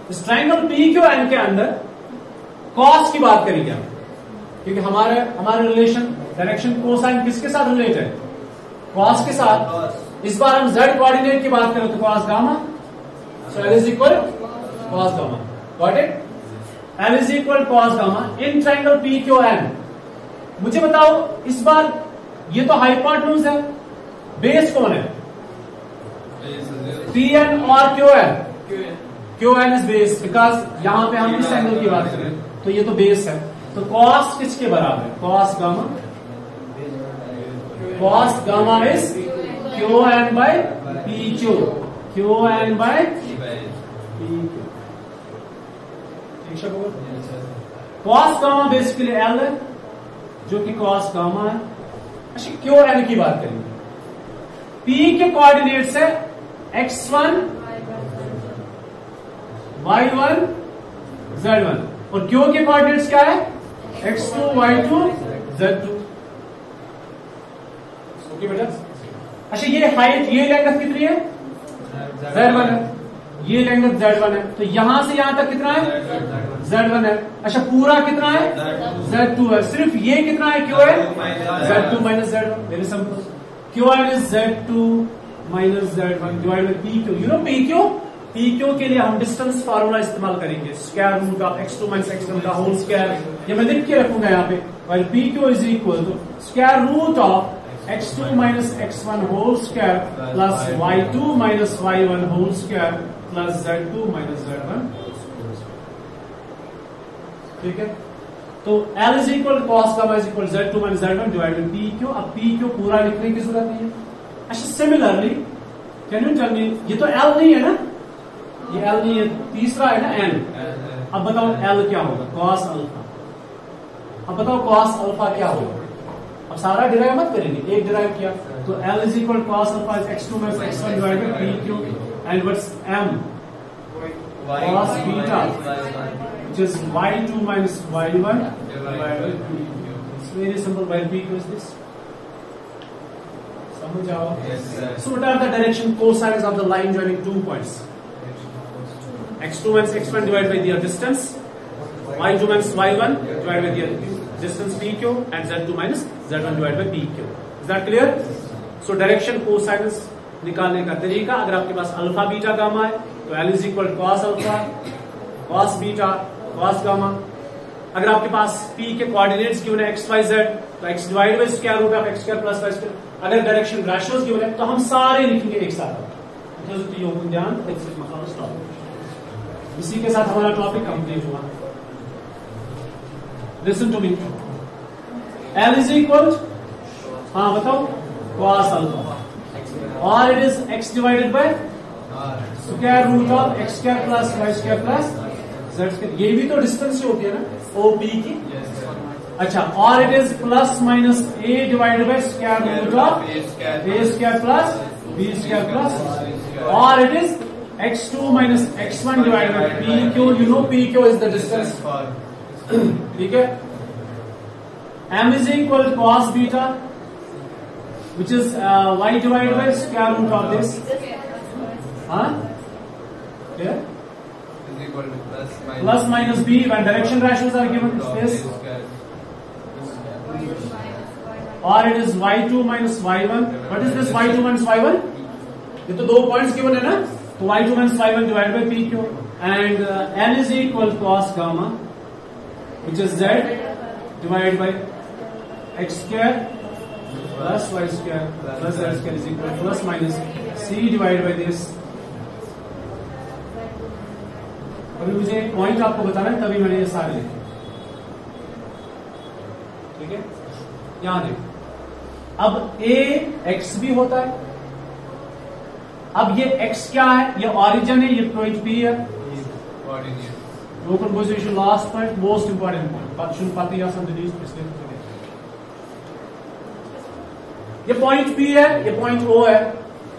इस ट्रायंगल PQN के अंदर कॉस की बात करेंगे हम, क्योंकि हमारे रिलेशन डायरेक्शन कोसाइन किसके साथ रिलेटेड है? कॉस के साथ। इस बार हम z कोऑर्डिनेट की बात करें तो cos gamma, so L is equal cos gamma. Got it? L is equal cos gamma in triangle PQN। मुझे बताओ, इस बार ये तो हाइपोटेन्यूज है, बेस कौन है? PN और QN। QN is base, because यहां पे हम इस एंगल की बात करें तो ये तो बेस है। तो कॉस किसके बराबर है? Cos gamma. Cos gamma is QN by PQ। QN by PQ। Cos gamma basically L है, जो कि कॉस गामा है। अच्छा, QN की बात करेंगे। P के कोऑर्डिनेट्स है x1, y1, z1, और Q के कोऑर्डिनेट्स क्या है? x2, y2, z2। ओके बेटा। अच्छा, ये हाइट, ये लेंथ कितनी है? z1 है। ये लेंथ z1 है, तो यहां से यहां तक कितना है? z1 है। अच्छा, पूरा कितना है? z2 है। सिर्फ ये कितना है? Q है z2 minus z1। Very simple. Q is z2 minus z1 divided by PQ. You know PQ? P Q के लिए हम डिस्टेंस फार्मूला इस्तेमाल करेंगे, square root of x2 minus x1 का होल स्क्वायर, ये मैं लिख के रखूंगा यहाँ पे, while P Q is equal to square root of x2 minus x1 whole square plus y2 minus y1 whole square plus z2 minus z1। ठीक है, तो L is equal cos gamma is equal z2 minus z1 divided by P Q. अब P Q पूरा लिखने की जरूरत नहीं है। अच्छा, similarly can you tell me, ये तो L नहीं है ना, ये L नहीं है, तीसरा है ना N। अब बताओ L क्या होगा, कॉस अल्फा। अब बताओ कॉस अल्फा क्या होगा। अब सारा डिराइव मत करेंगे, एक डिराइव किया तो L is equal cos alpha is x2 minus x1 divided by P Q and what's M cos beta which is y2 minus y1 divided by p q. It's very simple. While p q is this. समझ आओ? Yes, sir. So what are the direction cosines of the line joining two points? x2 minus x1 divided by their distance, y2 minus y1 divided by their distance pq, and z2 minus z1 divided by pq. Is that clear? So direction cosines निकालने का तरीका, अगर आपके पास alpha beta gamma है तो L is equal cos alpha cos beta cos gamma. अगर आपके पास P के कोऑर्डिनेट्स गिवन है x y z तो x divide by square root of x square plus y square. अगर डायरेक्शन रेशियोज गिवन है तो हम सारे लिखेंगे एक साथ। इसी के साथ हमारा टॉपिक कंप्लीट हुआ। Listen to me, L is equal, हाँ बताओ, कॉस अल्फा और it is x divided by square root of x square plus y square plus z square. ये भी तो डिस्टेंस ही होती है ना OP की। अच्छा, और it is plus minus a divided by square root of a square plus b square plus, और it is x2 minus x1 divided by pq। You know pq is the distance. ठीक है, m is equal cos beta which is y divided by square root of this. Huh? Yeah? Is equal to plus minus b when direction ratios are given. This. Or it is y2 minus y1. What is this y2 minus y1? ये तो दो points given है ना, तो y2 minus y1 divided by pq, and n is equal cos gamma which is z divided by x square plus y square plus z square is equal to plus minus c divided by this। अभी मुझे एक point आपको बताना है, तभी मैंने ये सारे लिखे। ठीक है, यहां देखो, अब a x भी होता है। अब ये x क्या है, ये ऑरिजिन है, ये पॉइंट p है। Local position last point, most important point, पता या इसलिए ये पॉइंट P है, ये पॉइंट O है।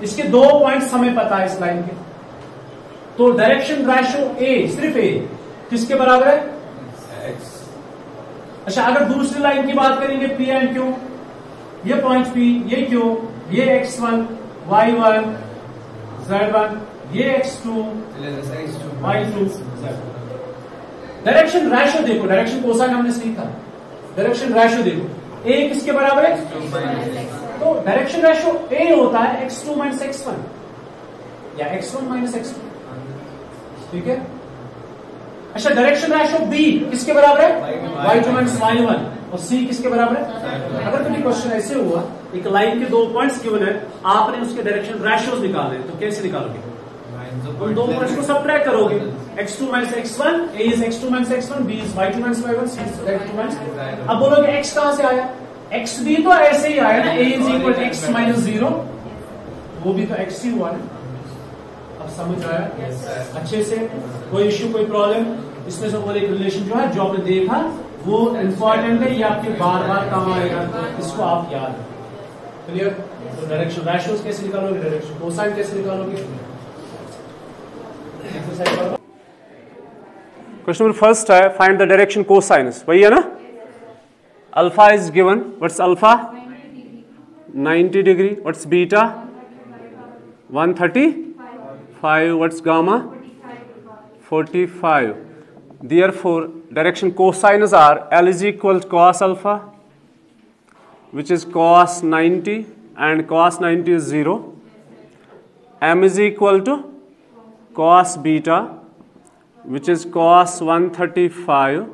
इसके दो पॉइंट्स हमें पता है इस लाइन के, तो डायरेक्शन रेशियो A, सिर्फ A किसके बराबर है, X। अच्छा, अगर दूसरी लाइन की बात करेंगे P एंड Q, ये पॉइंट P, ये Q, ये x1 y1 z1, ये x2 y2 z1। Direction ratio देखो, डायरेक्शन कोसाइन हमने सीखा, डायरेक्शन रेशियो देखो, A किसके बराबर है, तो डायरेक्शन रेशियो A होता है x2 माइनस x1 या x1 माइनस x2। ठीक है, अच्छा, डायरेक्शन रेशियो B किसके बराबर है, y2 माइनस y1, और C किसके बराबर है। अगर कभी क्वेश्चन ऐसे हुआ, एक लाइन के दो पॉइंट्स गिवन है, आपने उसके डायरेक्शन रेशियोज निकालने हैं, तो कैसे निकालोगे, उन दो पॉइंट्स को सबट्रैक्ट करोगे। x2 minus x1, A is x2 minus x1, B is y2 minus y1, C is y2 minus. अब बोलोगे x कहां से आया, x भी तो ऐसे ही आया ना, a is equal to x minus 0, वो भी तो x ही हुआ ना। अब समझ आया? yes, अच्छे से, कोई इश्यू कोई प्रॉब्लम? इसमें से वो एक रिलेशन जो है, जो आपने देखा वो इंपॉर्टेंट है, ये आपके बार बार काम आएगा, इसको आप याद रखें। क्लियर? तो डायरेक्शन रेशियोज कैसे निकालोगे, डायरेक्शन कोसाइन कैसे निकालोगे। क्वेश्चन नंबर फर्स्ट है, फाइंड द डायरेक्शन कोसाइनस, वही है ना। Alpha is given. What's alpha? 90 degree. What's beta? 135. What's gamma? 45. Therefore, direction cosinus are L is equal to cos alpha, which is cos 90, and cos 90 is 0. M is equal to cos beta which is cos 135.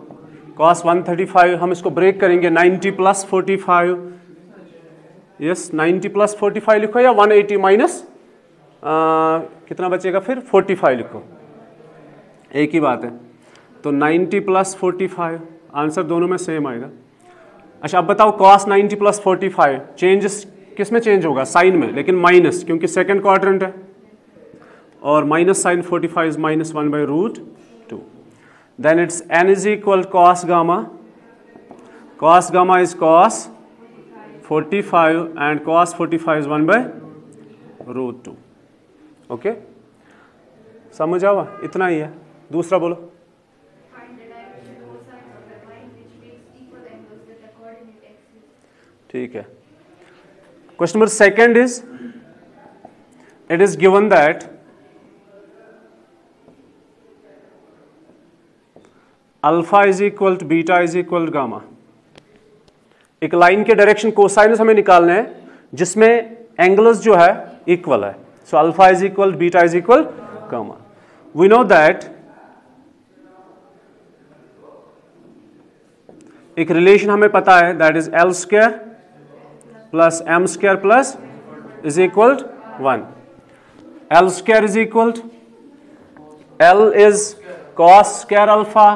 cos 135 हम इसको break करेंगे 90 plus 45. Yes 90 plus 45 लिखो या 180 minus कितना बचेगा फिर 45 लिखो, एक ही बात है. तो 90 प्लस 45 आंसर दोनों में सेम आएगा. अच्छा अब बताओ cos 90 प्लस 45 चेंजेस किस में चेंज होगा? साइन में, लेकिन माइनस क्योंकि सेकंड क्वाड्रेंट है और minus sine 45 is minus 1/√2. Then it's n is equal cos gamma. cos gamma is cos 45 and cos 45 is 1/√2. Okay समझ आवा? इतना ही है. दूसरा बोलो. ठीक है. Question number second is it is given that alpha is equal to beta is equal to gamma. एक लाइन के डायरेक्शन कोसाइनस हमें निकालना है जिसमें एंगल्स जो है इक्वल है. So alpha is equal beta is equal gamma. We know that एक रिलेशन हमें पता है that is L square plus M square plus is equal 1. L square is equal L is cos square alpha,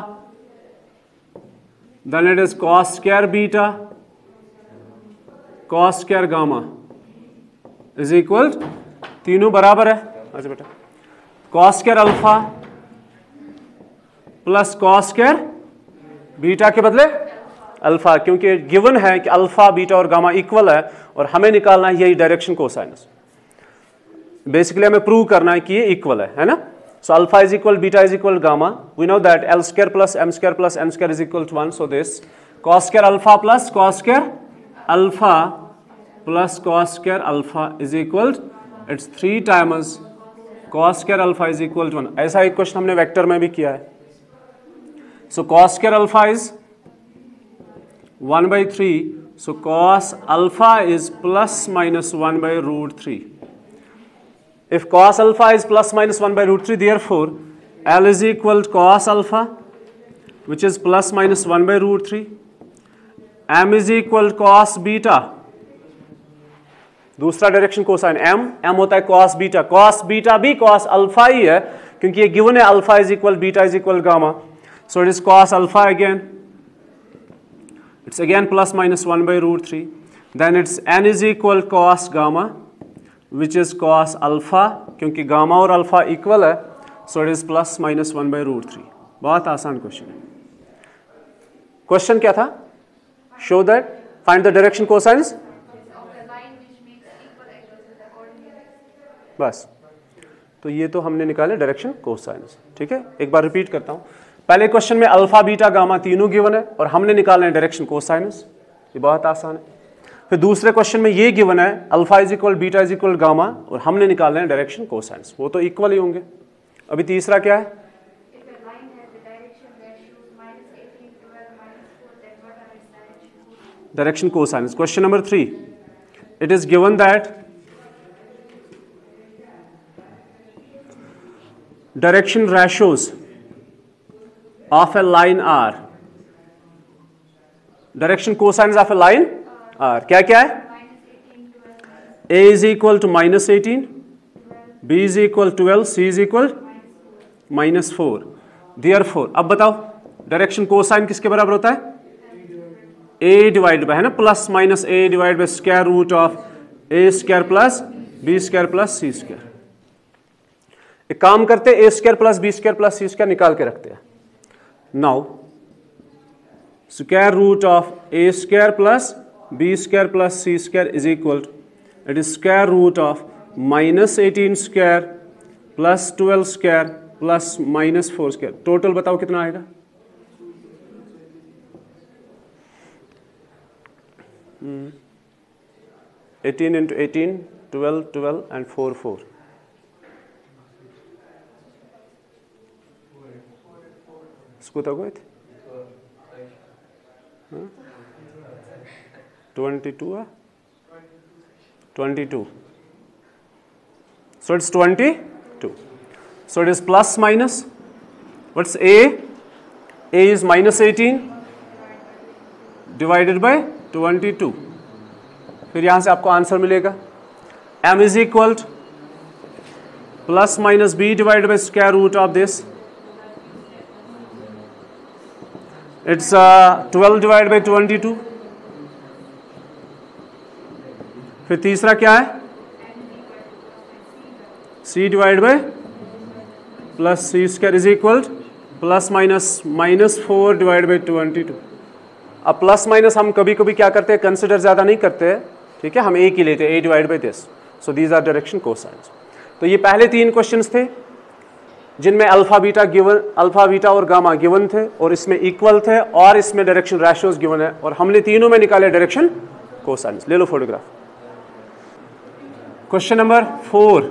then it is cos square beta cos square gamma is equal, तीनों बराबर है. अच्छा बेटा cos square alpha plus cos square beta के बदले alpha, क्योंकि given है कि अल्फा बीटा और गामा इक्वल है और हमें निकालना है यही डायरेक्शन कोसाइनस. बेसिकली हमें प्रूव करना है कि ये इक्वल है ना. So alpha is equal, beta is equal, gamma. We know that L square plus M square plus N square is equal to 1. So this cos square alpha plus cos square alpha plus cos square alpha is equal, it's 3 times cos square alpha is equal to 1. ऐसा एक question हमने vector में भी किया है. So cos square alpha is 1/3. So cos alpha is plus minus 1/√3. If cos alpha is plus minus 1/√3, therefore L is equal to cos alpha, which is plus minus 1/√3. M is equal to cos beta. दूसरा direction cosine M होता है cos beta. cos beta भी cos alpha ही है क्योंकि ये given है alpha is equal beta is equal gamma. So it is cos alpha again. It's again plus minus 1/√3. Then it's N is equal cos gamma, which is cos alpha, क्योंकि gamma और alpha equal है. So it is plus minus 1/√3. बहुत आसान question है. Question क्या था? Show that find the direction cosines. बस तो ये तो हमने निकाले डायरेक्शन कोसाइन्स. ठीक है, एक बार रिपीट करता हूं. पहले क्वेश्चन में अल्फा बीटा गामा तीनों गिवन है और हमने निकालना है डायरेक्शन कोसाइन्स. ये बहुत आसान है. फिर दूसरे क्वेश्चन में ये गिवन है alpha is equal beta is equal gamma और हमने निकालना है डायरेक्शन कोसाइन्स. वो तो इक्वल ही होंगे. अभी तीसरा क्या है? Direction cosines. Question number 3, it is given that direction ratios of a line are. Direction cosines of a line are क्या क्या है? A is equal to -18, B is equal 12, C is equal -4. Therefore अब बताओ direction cosine किसके बराबर होता है? A divide by, है ना, plus minus A divide by square root of A square plus B square plus C square. एक काम करते हैं, A square plus B square plus C square निकाल के रखते हैं. Now square root of A square plus B square plus C square is equal to, it is square root of -18 square plus 12 square plus -4 square. Total बताओ कितना आएगा? Hmm. 18 into 18, 12, 12 and 4, 4. Сколько будет? 22. 22. So it's 22. So it is plus minus. What's A? A is minus 18 divided by 22. फिर यहां से आपको answer मिलेगा m is equal to plus minus b divided by square root of this. It's 12 divided by 22. फिर तीसरा क्या है? c divided by plus c square is equal to plus minus 4 divided by 22. अब प्लस माइनस हम कभी कभी क्या करते हैं, कंसिडर ज्यादा नहीं करते हैं, ठीक है, हम एक ही लेते हैं, a divide by this. So these are direction cosines. तो ये पहले 3 क्वेश्चंस थे जिनमें अल्फा बीटा और गामा गिवन थे और इसमें इक्वल थे और इसमें डायरेक्शन रेशियोज गिवन है और हमने तीनों में निकाले डायरेक्शन कोसाइंस. ले लो फोटोग्राफ. Question number 4.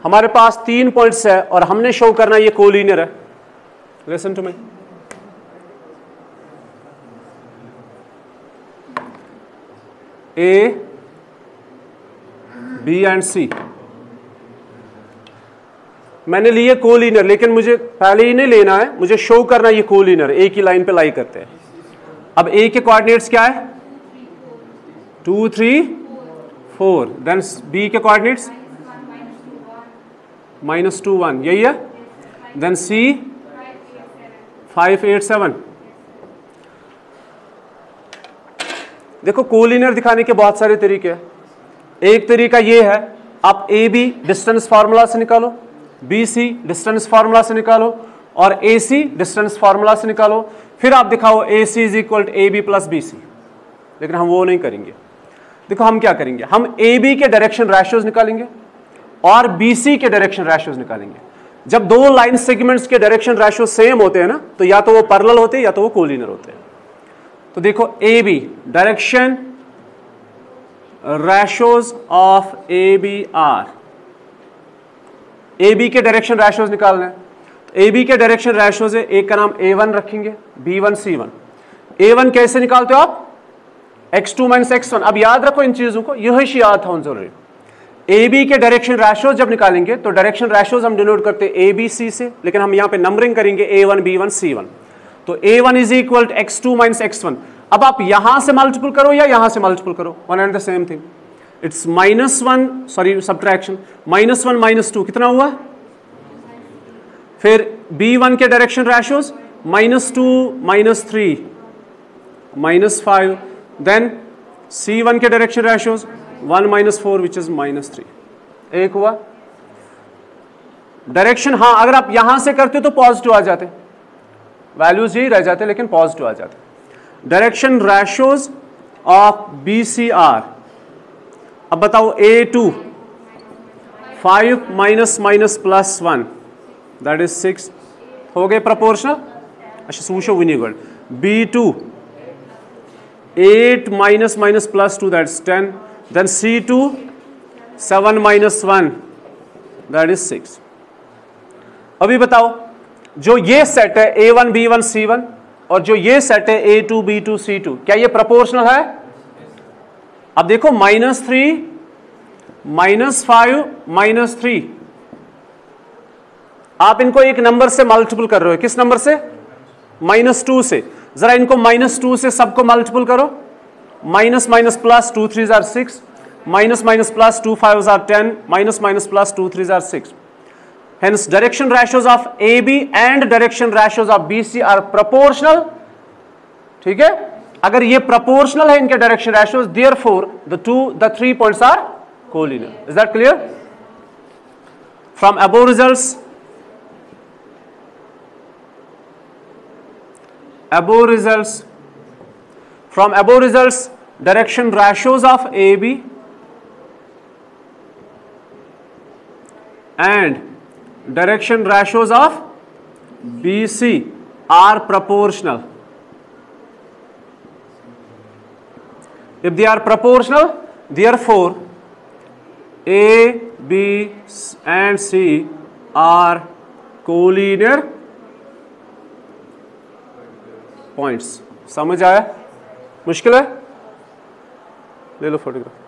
हमारे पास 3 पॉइंट्स है और हमने शो करना ये कोलिनियर है. Listen to me. A, B and C मैंने लिए कोलिनियर, लेकिन मुझे पहले ही नहीं लेना है, मुझे शो करना ये कोलिनियर एक ही लाइन पे लाई करते हैं. अब A के कोऑर्डिनेट्स क्या है? 2 3 4. देन B के कोऑर्डिनेट्स -2 1, यही है. Then C 5 8 7. देखो कोलिनियर दिखाने के बहुत सारे तरीके हैं. एक तरीका ये है, आप ए बी डिस्टेंस फार्मूला से निकालो, बी सी डिस्टेंस फार्मूला से निकालो और ए सी डिस्टेंस फार्मूला से निकालो, फिर आप दिखाओ A C is equal to A B plus B C. लेकिन हम वो नहीं करेंगे. देखो हम क्या करेंगे, हम ए बी के डायरेक्शन रेशियोज निकालेंगे और बी सी के डायरेक्शन रेशियोज निकालेंगे. जब 2 लाइन सेगमेंट्स के डायरेक्शन रेशियो सेम होते हैं ना, तो या तो वो पैरेलल होते हैं या तो वो कोलिनियर होते हैं. तो देखो A B direction ratios of A B are, A B के डायरेक्शन रेशियोज निकालना है. ए बी के डायरेक्शन रेशियोज है, एक का नाम A1 रखेंगे, B1 C1. A1 कैसे निकालते हो आप? x2 minus x1. अब याद रखो इन चीजों को, यही याद था जरूरी. ए बी के डायरेक्शन रेशियोज जब निकालेंगे तो डायरेक्शन रेशियोज हम डिनोट करते हैं ए बी सी से, लेकिन हम यहां पे नंबरिंग करेंगे A1 B1 C1. तो A1 is equal to x2 minus x1. अब आप यहां से मल्टीपल करो या यहां से मल्टीपल करो, one and the same thing. It's -1, sorry subtraction, -1 -2 कितना हुआ? फिर B1 के डायरेक्शन रेशियोज -2 -3 -5. देन C1 के डायरेक्शन रेशियोज 1 -4 विच इज -3. एक हुआ. डायरेक्शन, हाँ अगर आप यहां से करते तो पॉजिटिव आ जाते, वैल्यूज यही रह जाते लेकिन पॉजिटिव आ जाते. Direction ratios of BCR. अब बताओ A2 5 minus plus 1 that is 6 हो गए प्रोपोर्शनल. अच्छा सूशो विनीगड. B2 8 minus plus 2 that is 10. Then C2 7 minus 1 that is 6. अभी बताओ जो ये सेट है A1 B1 C1 और जो ये सेट है A2 B2 C2, क्या ये प्रोपोर्शनल है? अब देखो -3 -5 -3, आप इनको एक नंबर से मल्टीपल कर रहे हो. किस नंबर से? -2 से. जरा इनको -2 से सबको मल्टीपल करो. Minus plus 2 3 are 6, minus plus 2 5 are 10, minus plus 2 3 are 6. Hence direction ratios of AB and direction ratios of BC are proportional. ठीक है, अगर ये proportional है इनके direction ratios, therefore the 3 points are collinear. Is that clear? From above results, direction ratios of AB and direction ratios of BC are proportional. If they are proportional, therefore A, B and C are collinear points. समझ आया? मुश्किल है? ले लो photograph.